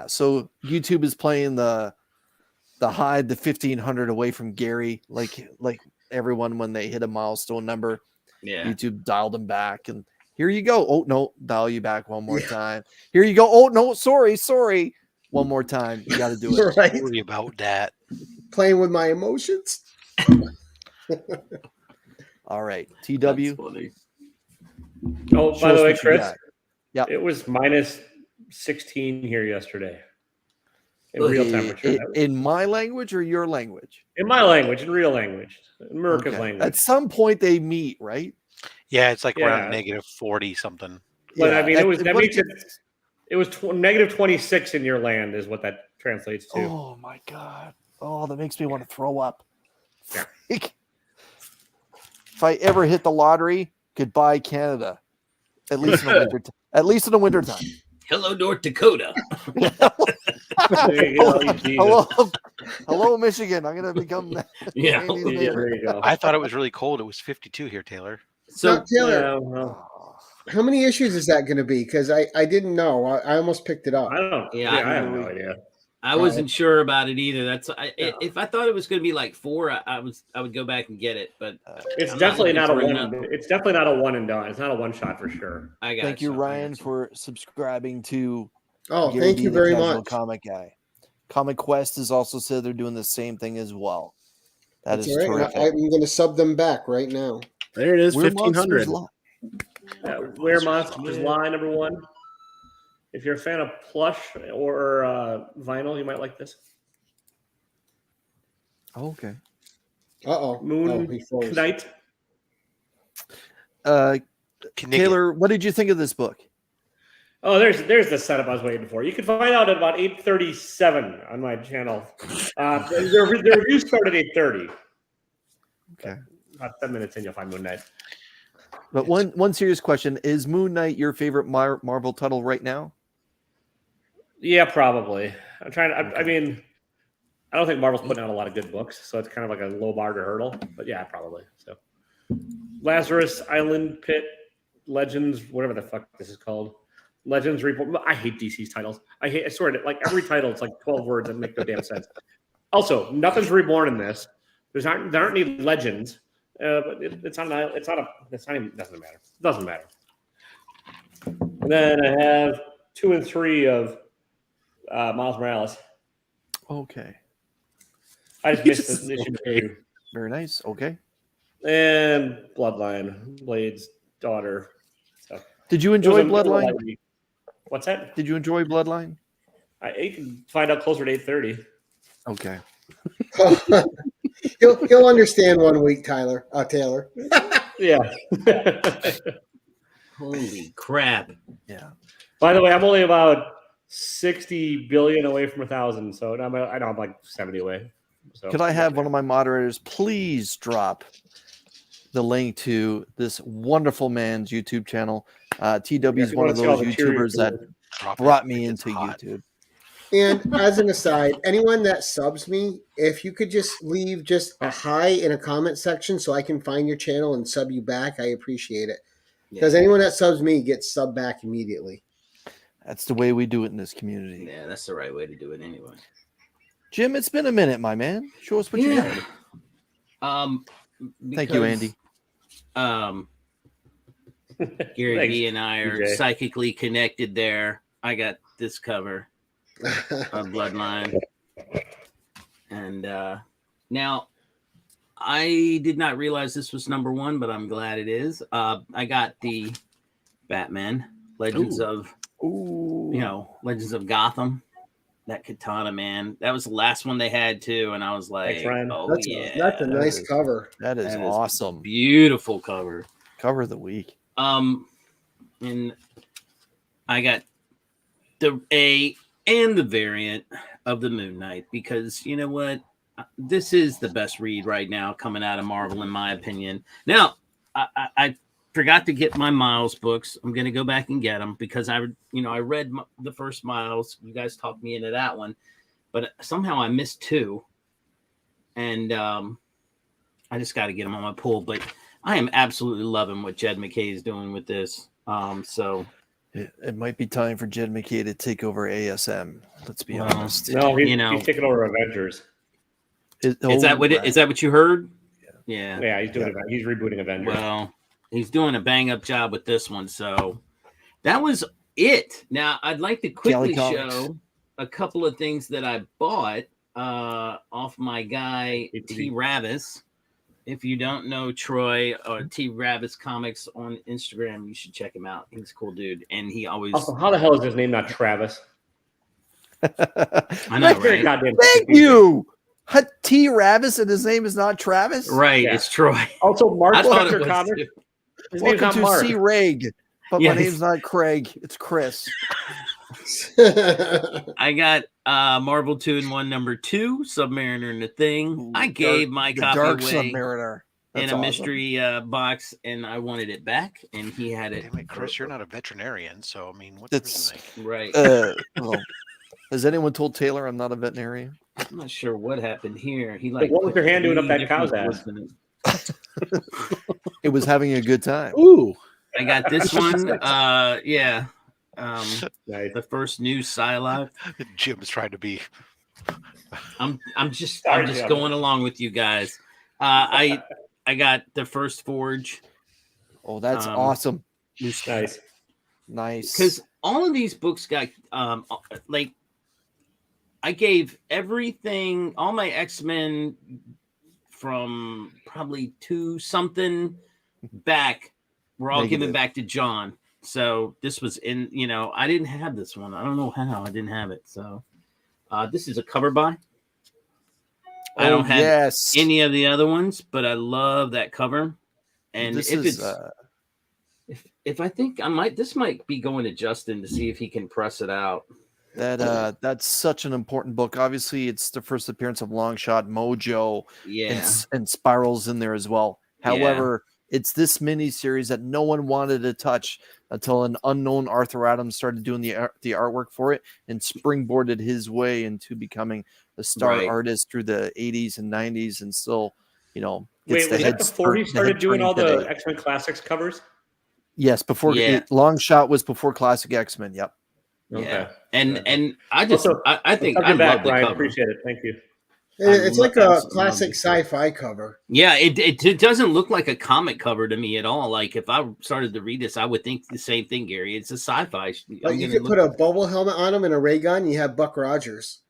so YouTube is playing the hide the 1,500 away from Gary, like everyone when they hit a milestone number. Yeah. YouTube dialed them back, and here you go. Oh no, dial you back one more time. Here you go. Oh no, sorry. One more time. You got to do it. Right. Worry about that. Playing with my emotions. All right, TW. Oh, by the way, Chris. Yeah, it was minus 16 here yesterday in real temperature. In my language or your language? In my language, in real language, in America's language. At some point they meet, right? Yeah, it's like around negative 40 something. But I mean, it was negative 26 in your land is what that translates to. Oh my God! Oh, that makes me want to throw up. Yeah. If I ever hit the lottery, goodbye Canada. At least in the winter. At least in the winter time. Hello, North Dakota. There you go, hello, Michigan. I'm gonna become. Yeah. There you go. I thought it was really cold. It was 52 here, Taylor. So Taylor, how many issues is that going to be? Because I didn't know. I almost picked it up. I don't know. Yeah, I have no idea. I wasn't sure about it either. If I thought it was going to be like 4, I would go back and get it. But it's definitely not a one. It's definitely not a one and done. It's not a one shot for sure. Thank you, Ryan, for subscribing to. Thank you very much. Comic Guy. Comic Quest has also said they're doing the same thing as well. That's terrific. I'm going to sub them back right now. There it is, 1,500. Where Monsters Lie, number 1. If you're a fan of plush or vinyl, you might like this. Oh, okay. Moon Knight. Taylor, what did you think of this book? Oh, there's the setup I was waiting for. You can find out at about 8:37 on my channel. The review started at 8:30. Okay. About 10 minutes in, you'll find Moon Knight. But one serious question: is Moon Knight your favorite Marvel title right now? Yeah, probably. I'm trying to. I mean, I don't think Marvel's putting out a lot of good books, so it's kind of like a low bar to hurdle. But yeah, probably. So, Lazarus Island Pit Legends, whatever the fuck this is called. Legends Report. I hate DC's titles. I swear to like every title. It's like 12 words that make no damn sense. Also, nothing's reborn in this. There aren't any legends. But it's not even. Doesn't matter. It doesn't matter. And then I have 2 and 3 of Miles Morales. Okay. I just missed this issue 2. Very nice. Okay. And Bloodline, Blade's daughter. So, did you enjoy Bloodline? What's that? Did you enjoy Bloodline? You can find out closer to 8:30. Okay. He'll understand one week, Taylor. Yeah. Holy crap! Yeah. By the way, I'm only about 60 billion away from 1,000, so I know I'm like 70 away. So could I have one of my moderators please drop the link to this wonderful man's YouTube channel? TW is one of those YouTubers that brought me into YouTube. And as an aside, anyone that subs me, if you could just leave just a hi in a comment section so I can find your channel and sub you back, I appreciate it. Because anyone that subs me gets sub back immediately. That's the way we do it in this community. Yeah, that's the right way to do it anyway. Jim, it's been a minute, my man. Show us what you got. Thank you, Andy. Gary V and I are psychically connected there. I got this cover of Bloodline. And now I did not realize this was number 1, but I'm glad it is. I got the Batman Legends of Legends of Gotham. That Katana, man. That was the last one they had too, and I was like, that's a nice cover. That is awesome. Beautiful cover. Cover of the week. And I got the A and the variant of the Moon Knight because you know what? This is the best read right now coming out of Marvel, in my opinion. Now, I forgot to get my Miles books. I'm going to go back and get them because I read the first Miles. You guys talked me into that one, but somehow I missed 2, and I just got to get them on my pull. But I am absolutely loving what Jed McKay is doing with this. So it might be time for Jed McKay to take over ASM. Let's be honest. No, he's taking over Avengers. Is that what you heard? Yeah. He's doing it. He's rebooting Avengers. Well, he's doing a bang up job with this one. So that was it. Now I'd like to quickly show a couple of things that I bought off my guy T. Ravis. If you don't know Troy or T Rabbits Comics on Instagram, you should check him out. He's a cool dude, and he always. Also, how the hell is his name not Travis? I know, Very right? goddamn Thank confusing. you. T. Ravis, and his name is not Travis. Right, Yeah. it's Troy. Also, Mark I thought it Spector was Comics. too. His name's Welcome not to Mark. C. Reg, but Yeah, my name's not Craig. It's Chris. I got Marvel 2-in-1 #2, Submariner and the Thing. Ooh, I gave my the copy Dark away Submariner. in That's a awesome. mystery box, and I wanted it back, and he had it. Damn it, Chris, you're not a veterinarian, so I mean, what's That's- the reason? Right. Well, has anyone told Taylor I'm not a veterinarian? I'm not sure what happened here. He What was put your hand doing up 3 that cow's different ass? words in it. It was having a good time. Ooh, I got this one. Yeah. Nice. The first new Psylocke. Jim's trying to be. I'm just Sorry, I'm just Jim. going along with you guys. I got the first Forge. Oh, that's Um, awesome. Nice. Nice. Because all of these books got like I gave everything, all my X-Men from probably 2 something back were all given Negative. back to John. So this was in, I didn't have this one. I don't know how I didn't have it. So this is a cover by. I don't have yes. any of the other ones, but I love that cover. And This if is, it's if I think this might be going to Justin to see if he can press it out. that's such an important book. Obviously, it's the first appearance of Longshot, Mojo, Yeah. and Spirals in there as well. However, it's this mini series that no one wanted to touch until an unknown Arthur Adams started doing the artwork for it and springboarded his way into becoming a star Right. artist through the 80s and 90s, and still, gets Wait, the was head that before he start- started head doing all turning the today. X-Men Classics covers? Yes, before Yeah. Longshot was before Classic X-Men. Yep. Yeah. And I just Also, I think I'll I get back, love the Brian. cover. Appreciate it. Thank you. It's like a absolutely classic love sci-fi cover. Yeah, it doesn't look like a comic cover to me at all. Like if I started to read this, I would think the same thing, Gary. It's a sci-fi. Like you could put a bubble helmet on him and a ray gun, and you have Buck Rogers.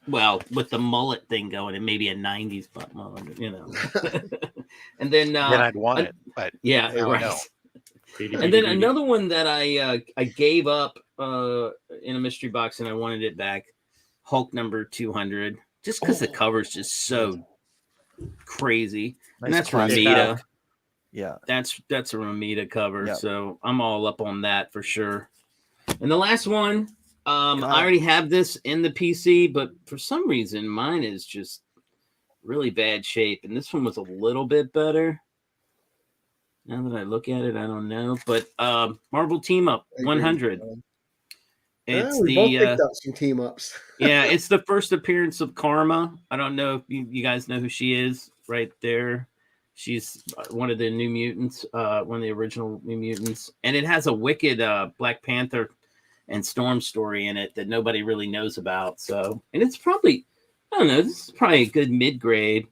Well, with the mullet thing going, and maybe a '90s butt mullet, and then Then I'd want it, but yeah, now right. no. And then another one that I gave up in a mystery box, and I wanted it back. Hulk #200, just because the cover's just so crazy. And Nice that's classic Ramita. book. Yeah. That's a Ramita cover, Yep. so I'm all up on that for sure. And the last one, I already have this in the PC, but for some reason mine is just really bad shape, and this one was a little bit better. Now that I look at it, I don't know, but Marvel Team Up 100. It's we both picked up some team ups. yeah, it's the first appearance of Karma. I don't know if you guys know who she is right there. She's one of the New Mutants, one of the original New Mutants. And it has a wicked Black Panther and Storm story in it that nobody really knows about. So, and it's probably, I don't know, this is probably a good mid-grade.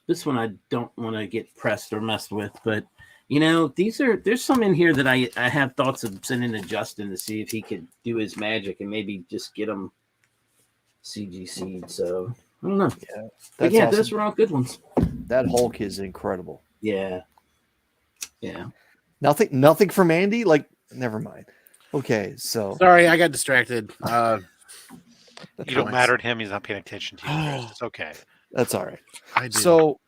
This one I don't want to get pressed or messed with, but there's some in here that I have thoughts of sending to Justin to see if he could do his magic and maybe just get them CGC'd. So I don't know. Yeah, But awesome. those were all good ones. That Hulk is incredible. Yeah. Nothing from Andy. Like, never mind. Okay, so sorry, I got distracted. You don't matter to him. He's not paying attention to you. Chris. It's okay. that's all right. I did. So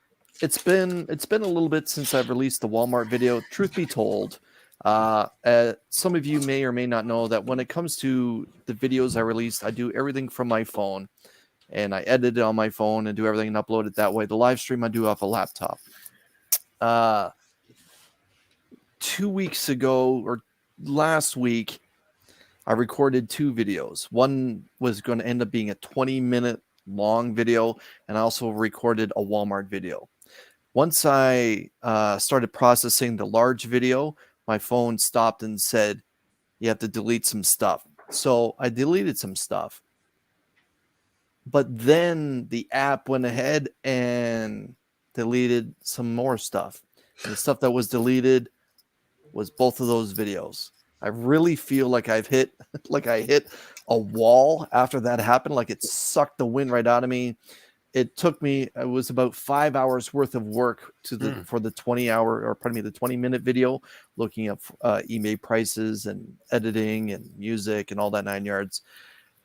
it's been a little bit since I've released the Walmart video. Truth be told, some of you may or may not know that when it comes to the videos I released, I do everything from my phone, and I edit it on my phone and do everything and upload it that way. The live stream I do off a laptop. 2 weeks ago or last week, I recorded 2 videos. One was going to end up being a 20-minute long video, and I also recorded a Walmart video. Once I started processing the large video, my phone stopped and said, you have to delete some stuff. So I deleted some stuff. But then the app went ahead and deleted some more stuff. And the stuff that was deleted was both of those videos. I really feel like I hit a wall after that happened. Like it sucked the wind right out of me. it took me, it was about 5 hours worth of work for the 20-minute video, looking up eBay prices and editing and music and all that 9 yards.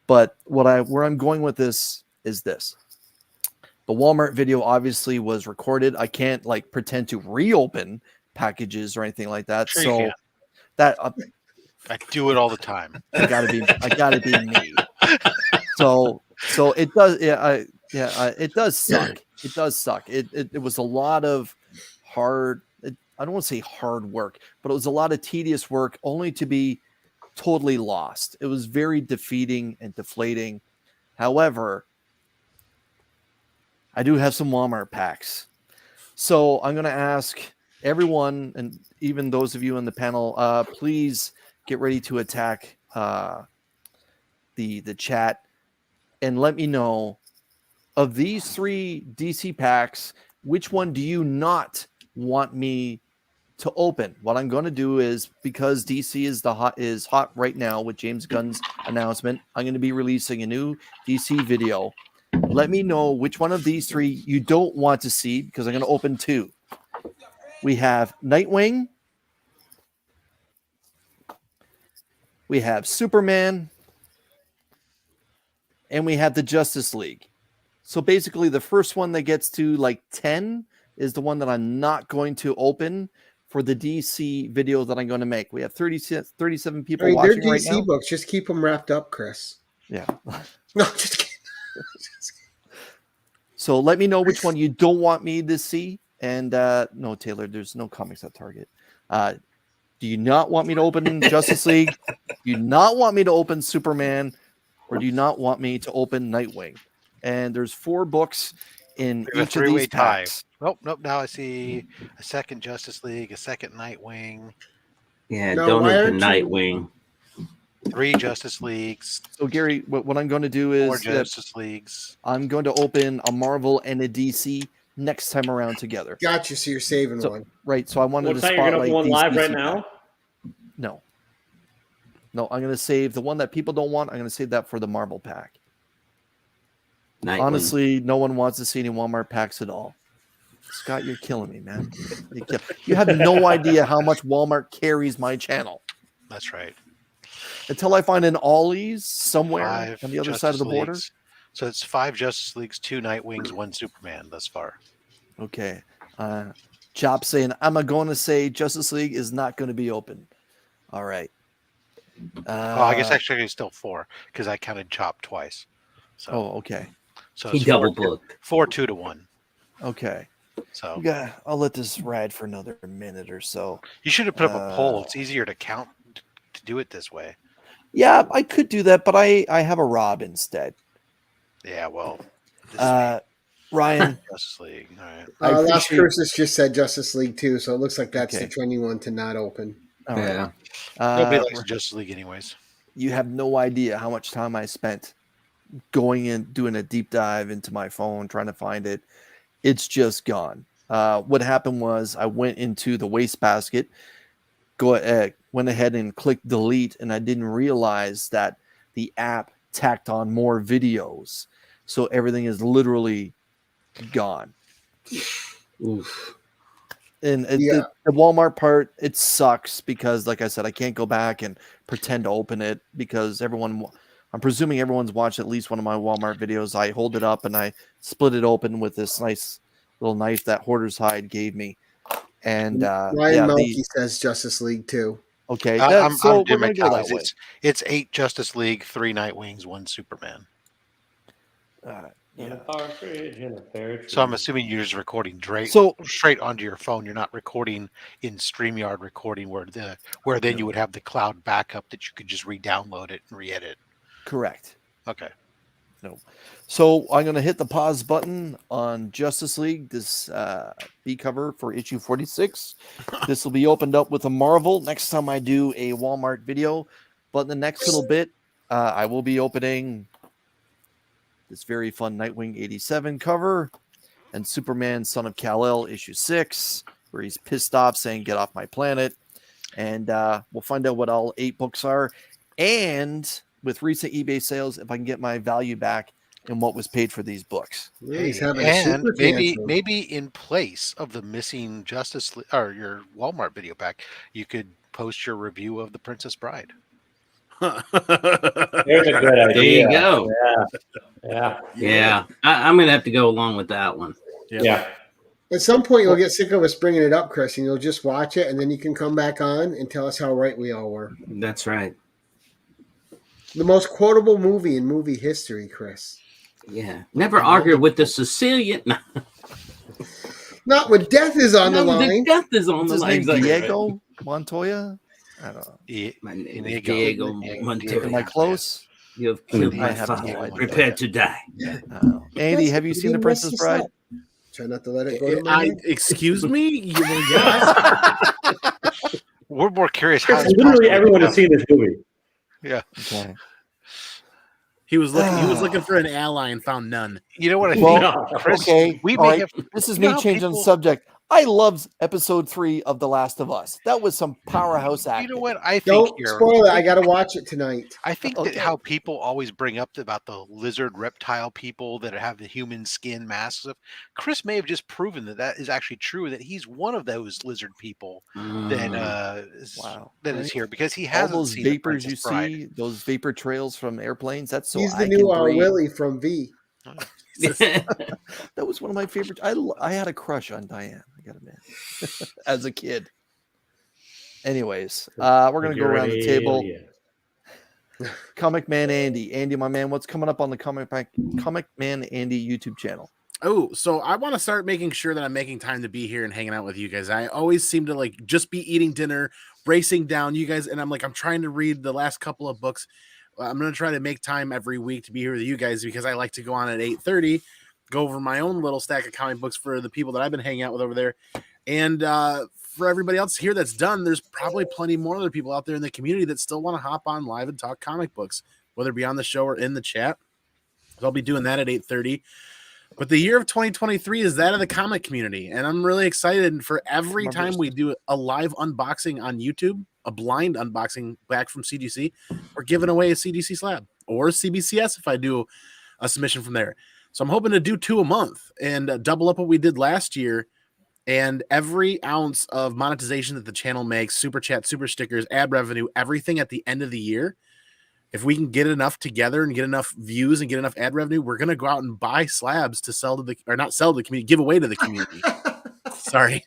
But where I'm going with this is this. The Walmart video obviously was recorded. I can't like pretend to reopen packages or anything like that. Sure so you can. that I do it all the time. I gotta be me. So it does. It does suck. It does suck. It was a lot of hard. I don't want to say hard work, but it was a lot of tedious work, only to be totally lost. It was very defeating and deflating. However, I do have some Walmart packs, so I'm going to ask everyone, and even those of you in the panel, please get ready to attack the chat and let me know, of these 3 DC packs, which one do you not want me to open? What I'm going to do is, because DC is hot right now with James Gunn's announcement, I'm going to be releasing a new DC video. Let me know which one of these 3 you don't want to see, because I'm going to open 2. We have Nightwing, we have Superman, and we have the Justice League. So basically, the first one that gets to like 10 is the one that I'm not going to open for the DC video that I'm going to make. We have 37 people watching they're right DC now. books. Just keep them wrapped up, Chris. Yeah. No, just kidding. So let me know which one you don't want me to see. And no, Taylor, there's no comics at Target. Do you not want me to open Justice League? Do you not want me to open Superman? Or do you not want me to open Nightwing? And there's 4 books in each of these packs. Nope. Now I see a second Justice League, a second Nightwing. Yeah, No, don't why open aren't Nightwing. 3 Justice Leagues. So Gary, what I'm going to do 4 is Justice Leagues. I'm going to open a Marvel and a DC next time around together. Gotcha. So you're saving one. Right. So I wanted to What's that? You're spotlight going to open one these live DC right now? packs. No, I'm going to save the one that people don't want. I'm going to save that for the Marvel pack. Nightwing. Honestly, no one wants to see any Walmart packs at all. Scott, you're killing me, man. You have no idea how much Walmart carries my channel. That's right. Until I find an Ollie's somewhere 5 on the other Justice side of the border. Leagues. So it's 5 Justice Leagues, 2 Nightwings, 1 Superman thus far. Okay. Chop saying, I'm going to say Justice League is not going to be open. All right. I guess actually it's still 4 because I counted Chop twice. So, okay. So He it's double booked. 4 2 to 1. Okay. So I'll let this ride for another minute or so. You should have put up a poll. It's easier to count to do it this way. Yeah, I could do that, but I have a Rob instead. Yeah, well. Ryan. Justice League. All right. Last Crucis just said Justice League 2, so it looks like that's Okay. the trending one to not open. All right. Nobody likes Justice League anyways. You have no idea how much time I spent going in, doing a deep dive into my phone, trying to find it. It's just gone. What happened was I went into the wastebasket, went ahead and clicked delete, and I didn't realize that the app tacked on more videos. So everything is literally gone. Oof. And the Walmart part, it sucks because, like I said, I can't go back and pretend to open it because I'm presuming everyone's watched at least one of my Walmart videos. I hold it up and I split it open with this nice little knife that Hoarder's Hide gave me. And Ryan Melky says Justice League 2. Okay, I'm so doing we're my gonna go that tallies. It's 8 Justice League, 3 Nightwings, 1 Superman. In a partridge in a pear tree. So I'm assuming you're just recording straight onto your phone. You're not recording in StreamYard recording where then you would have the cloud backup that you could just re-download it and re-edit. Correct. Okay. No. So I'm going to hit the pause button on Justice League, this B cover for issue 46. This will be opened up with a Marvel next time I do a Walmart video. But in the next little bit, I will be opening this very fun Nightwing 87 cover and Superman Son of Kal-El issue 6, where he's pissed off saying, "Get off my planet." And we'll find out what all 8 books are. And with recent eBay sales, if I can get my value back, in what was paid for these books. He's having a And super tantrum. maybe in place of the missing or your Walmart video pack, you could post your review of The Princess Bride. There's a good idea. There you go. Yeah. I'm gonna have to go along with that one. Yeah. At some point, you'll get sick of us bringing it up, Chris, and you'll just watch it, and then you can come back on and tell us how right we all were. That's right. The most quotable movie in movie history, Chris. Yeah. Never argued with the Sicilian. Not when death is on the line. Death is on What's the his line. name? Exactly Diego Montoya? I don't know. My name is Diego. Diego Diego. Montoya. Am I close? You have killed I my have no father. idea. Prepare to die. Oh. Andy, have you seen The didn't Princess mess this Bride? up. Try not to let it go to my head. Excuse me? Yes. We're more curious how Chris, it's literally possible everyone to has seen this movie. Yeah. Okay. He was looking for an ally and found none. You know what I Well, think, Chris? Okay. We all may right. have. This is you know me how changing the people- subject. I loved episode 3 of The Last of Us. That was some powerhouse You acting. know what I think Don't here? spoil it. I got to watch it tonight. I think Okay. that how people always bring up about the lizard reptile people that have the human skin masks. Chris may have just proven that is actually true. That he's one of those lizard people that Wow. that is Right. here because he All hasn't those seen The vapors you Princess Bride. see, those vapor trails from airplanes, that's so He's I the new can breathe. Willie from V. That was one of my favorites. I had a crush on Diane, I gotta admit, as a kid. Anyways, we're going to go around the table. Comic Man Andy. Andy, my man, what's coming up on the Comic Man Andy YouTube channel? Oh, so I want to start making sure that I'm making time to be here and hanging out with you guys. I always seem to like just be eating dinner, racing down you guys, and I'm trying to read the last couple of books. I'm going to try to make time every week to be here with you guys because I like to go on at 8:30, go over my own little stack of comic books for the people that I've been hanging out with over there. And for everybody else here that's done, there's probably plenty more other people out there in the community that still want to hop on live and talk comic books, whether it be on the show or in the chat. So I'll be doing that at 8:30. But the year of 2023 is that of the comic community, and I'm really excited for every time we do a live unboxing on YouTube, a blind unboxing back from CGC, we're giving away a CDC slab or CBCS if I do a submission from there. So I'm hoping to do 2 a month and double up what we did last year. And every ounce of monetization that the channel makes, super chat, super stickers, ad revenue, everything at the end of the year, if we can get enough together and get enough views and get enough ad revenue, we're going to go out and buy slabs to sell to the, or not sell to the community, give away to the community. Sorry.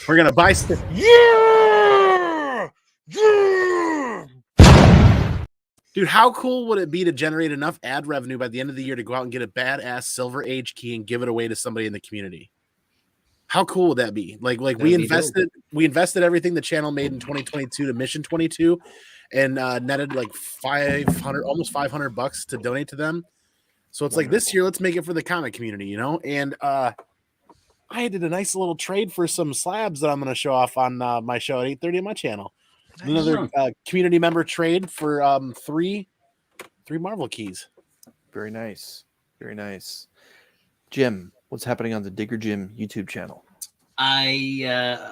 We're going to buy. Yeah! Dude, how cool would it be to generate enough ad revenue by the end of the year to go out and get a badass Silver Age key and give it away to somebody in the community? How cool would that be? Like we invested everything the channel made in 2022 to Mission 22 and netted like 500, almost $500 to donate to them. So it's like this year, let's make it for the comic community, you know? And I did a nice little trade for some slabs that I'm going to show off on my show at 8:30 on my channel. Nice. Another community member trade for three Marvel keys. Very nice. Very nice. Jim, what's happening on the Digger Jim YouTube channel? I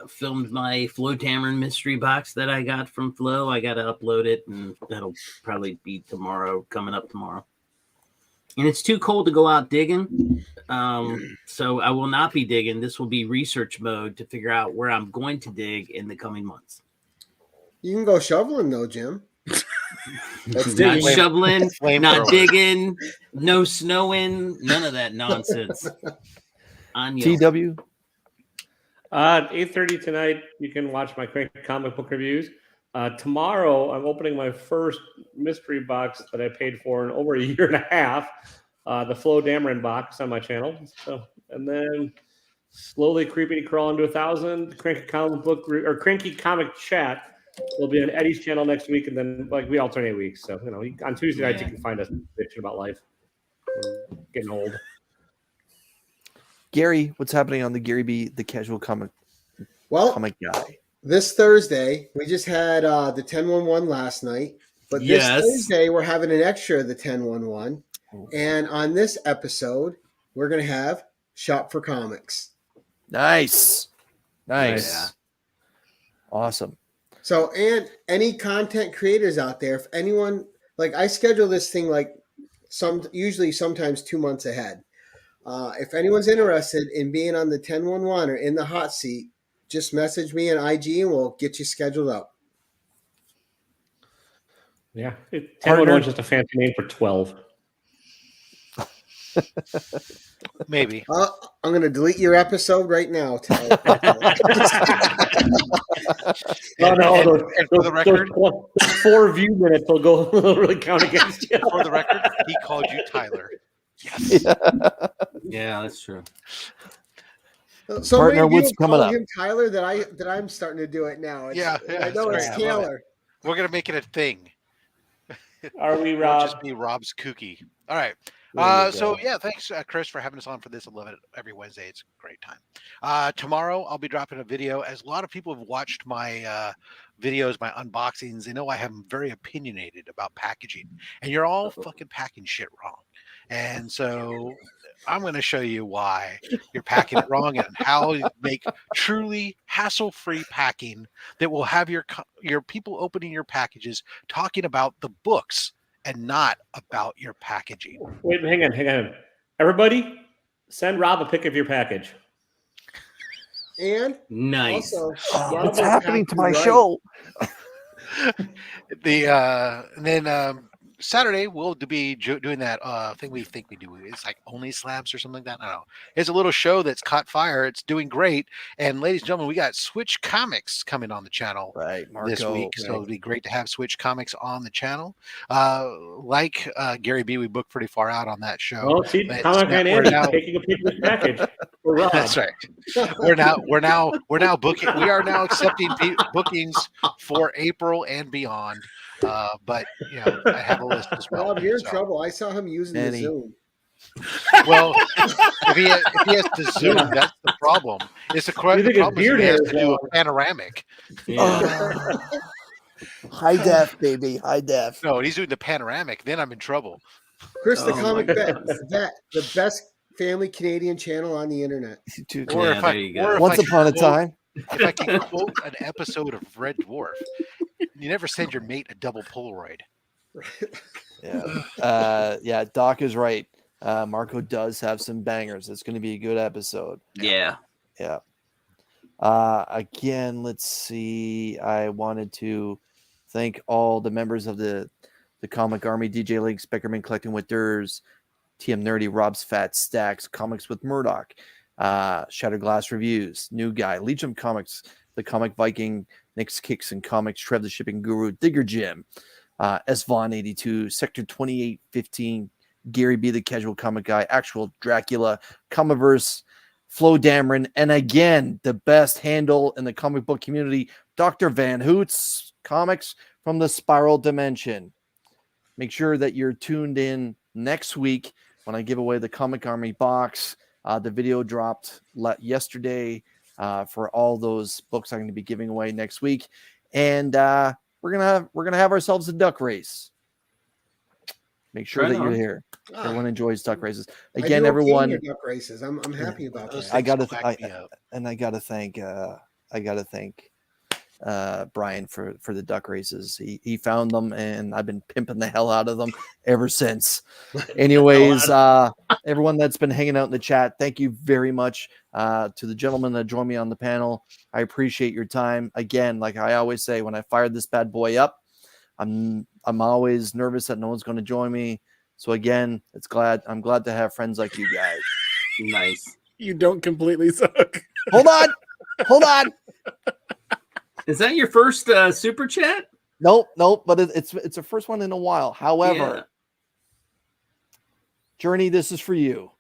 filmed my Flo Tamron mystery box that I got from Flo. I got to upload it, and that'll probably be coming up tomorrow. And it's too cold to go out digging, so I will not be digging. This will be research mode to figure out where I'm going to dig in the coming months. You can go shoveling, though, Jim. Not shoveling, not digging, no snowing, none of that nonsense. TW? 8:30 tonight, you can watch my Crank comic book reviews. Tomorrow, I'm opening my first mystery box that I paid for in over a year and a half, the Flo Dameron box on my channel. So, and then slowly creeping crawling to 1,000. Cranky comic book or Cranky comic chat will be on Eddie's channel next week, and then like we alternate weeks. So on Tuesday nights you can find us bitching about life. We're getting old. Gary, what's happening on the Gary B, the casual comic guy? This Thursday, we just had the 10-1-1 last night, but this Thursday we're having an extra of the 10-1-1. And on this episode, we're going to have Shop for Comics. Nice. Yeah. Awesome. So, and any content creators out there, if anyone, like I schedule this thing like usually sometimes 2 months ahead. If anyone's interested in being on the 1011 or in the hot seat, just message me on IG and we'll get you scheduled up. Yeah, 1011 is just a fancy name for 12. Maybe. I'm going to delete your episode right now. And for the record, those 4 view minutes will go really count against you. For the record, he called you Tyler. Yes. Yeah, that's true. So Partner, many what's people coming call up? him Tyler that I'm starting to do it now. I know it's great. Taylor. We're gonna make it a thing. Are we, It'll Rob? just be Rob's kooky. All right. So yeah, thanks, Chris, for having us on for this. I love it every Wednesday. It's a great time. Tomorrow I'll be dropping a video. As a lot of people have watched my videos, my unboxings, they know I am very opinionated about packaging, and you're all fucking packing shit wrong. And so I'm going to show you why you're packing it wrong and how you make truly hassle-free packing that will have your people opening your packages talking about the books and not about your packaging. Wait, hang on. Everybody, send Rob a pic of your package. And nice. Also, what's happening to my show? And then Saturday we'll be doing that thing we think we do. It's like Only Slabs or something like that. I don't know. It's a little show that's caught fire. It's doing great. And ladies and gentlemen, we got Switch Comics coming on the channel this week. So it'll be great to have Switch Comics on the channel. Like Gary B, we booked pretty far out on that show. Oh, see, Comic Man Andy taking a picture of his package for Rob. That's right. We're now booking. We are now accepting bookings for April and beyond. But you know, I have a list as well. Rob, you're in trouble. I saw him using the Zoom. Well, if he has to Zoom, that's the problem. It's the problem. He has to do a panoramic. Yeah. High def, baby, high def. No, he's doing the panoramic. Then I'm in trouble. Chris, the comic vet, the best family Canadian channel on the internet. Once upon a time. If I can quote an episode of Red Dwarf, you never send your mate a double Polaroid. Yeah, Doc is right. Marco does have some bangers. It's going to be a good episode. Yeah. Again, let's see. I wanted to thank all the members of the Comic Army, DJ League, Speckerman Collecting with Durs, TM Nerdy, Rob's Fat Stacks, Comics with Murdoch, Shattered Glass Reviews, New Guy, Legion Comics, The Comic Viking, Nick's Kicks and Comics, Trev the Shipping Guru, Digger Jim, S. Vaughn 82, Sector 2815, Gary B. the Casual Comic Guy, Actual Dracula, Comiverse, Flo Dameron, and again, the best handle in the comic book community, Dr. Van Hoots, Comics from the Spiral Dimension. Make sure that you're tuned in next week when I give away the Comic Army box. The video dropped yesterday for all those books I'm going to be giving away next week, and we're gonna have ourselves a duck race. Make sure that you're here. Everyone enjoys duck races. Again, everyone. Duck races. I'm happy about that. I gotta thank Brian for the duck races. He found them, and I've been pimping the hell out of them ever since. Anyways, everyone that's been hanging out in the chat, thank you very much. To the gentlemen that joined me on the panel, I appreciate your time. Again, like I always say, when I fired this bad boy up, I'm always nervous that no one's going to join me. So again, I'm glad to have friends like you guys. Nice. You don't completely suck. Hold on. Is that your first super chat? Nope. But it's the first one in a while. However, Journey, this is for you.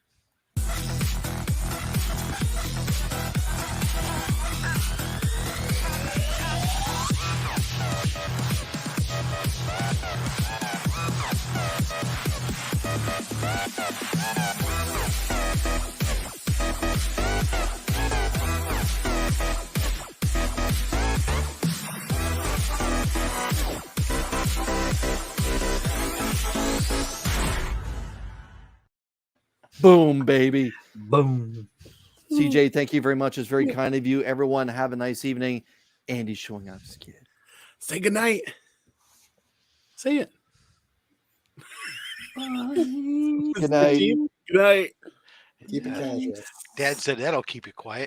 Boom, baby. Boom. CJ, thank you very much. It's very kind of you. Everyone, have a nice evening. Andy's showing out his kid. Say goodnight. Say it. Good night. Good night. Keep it casual. Dad said that'll keep you quiet.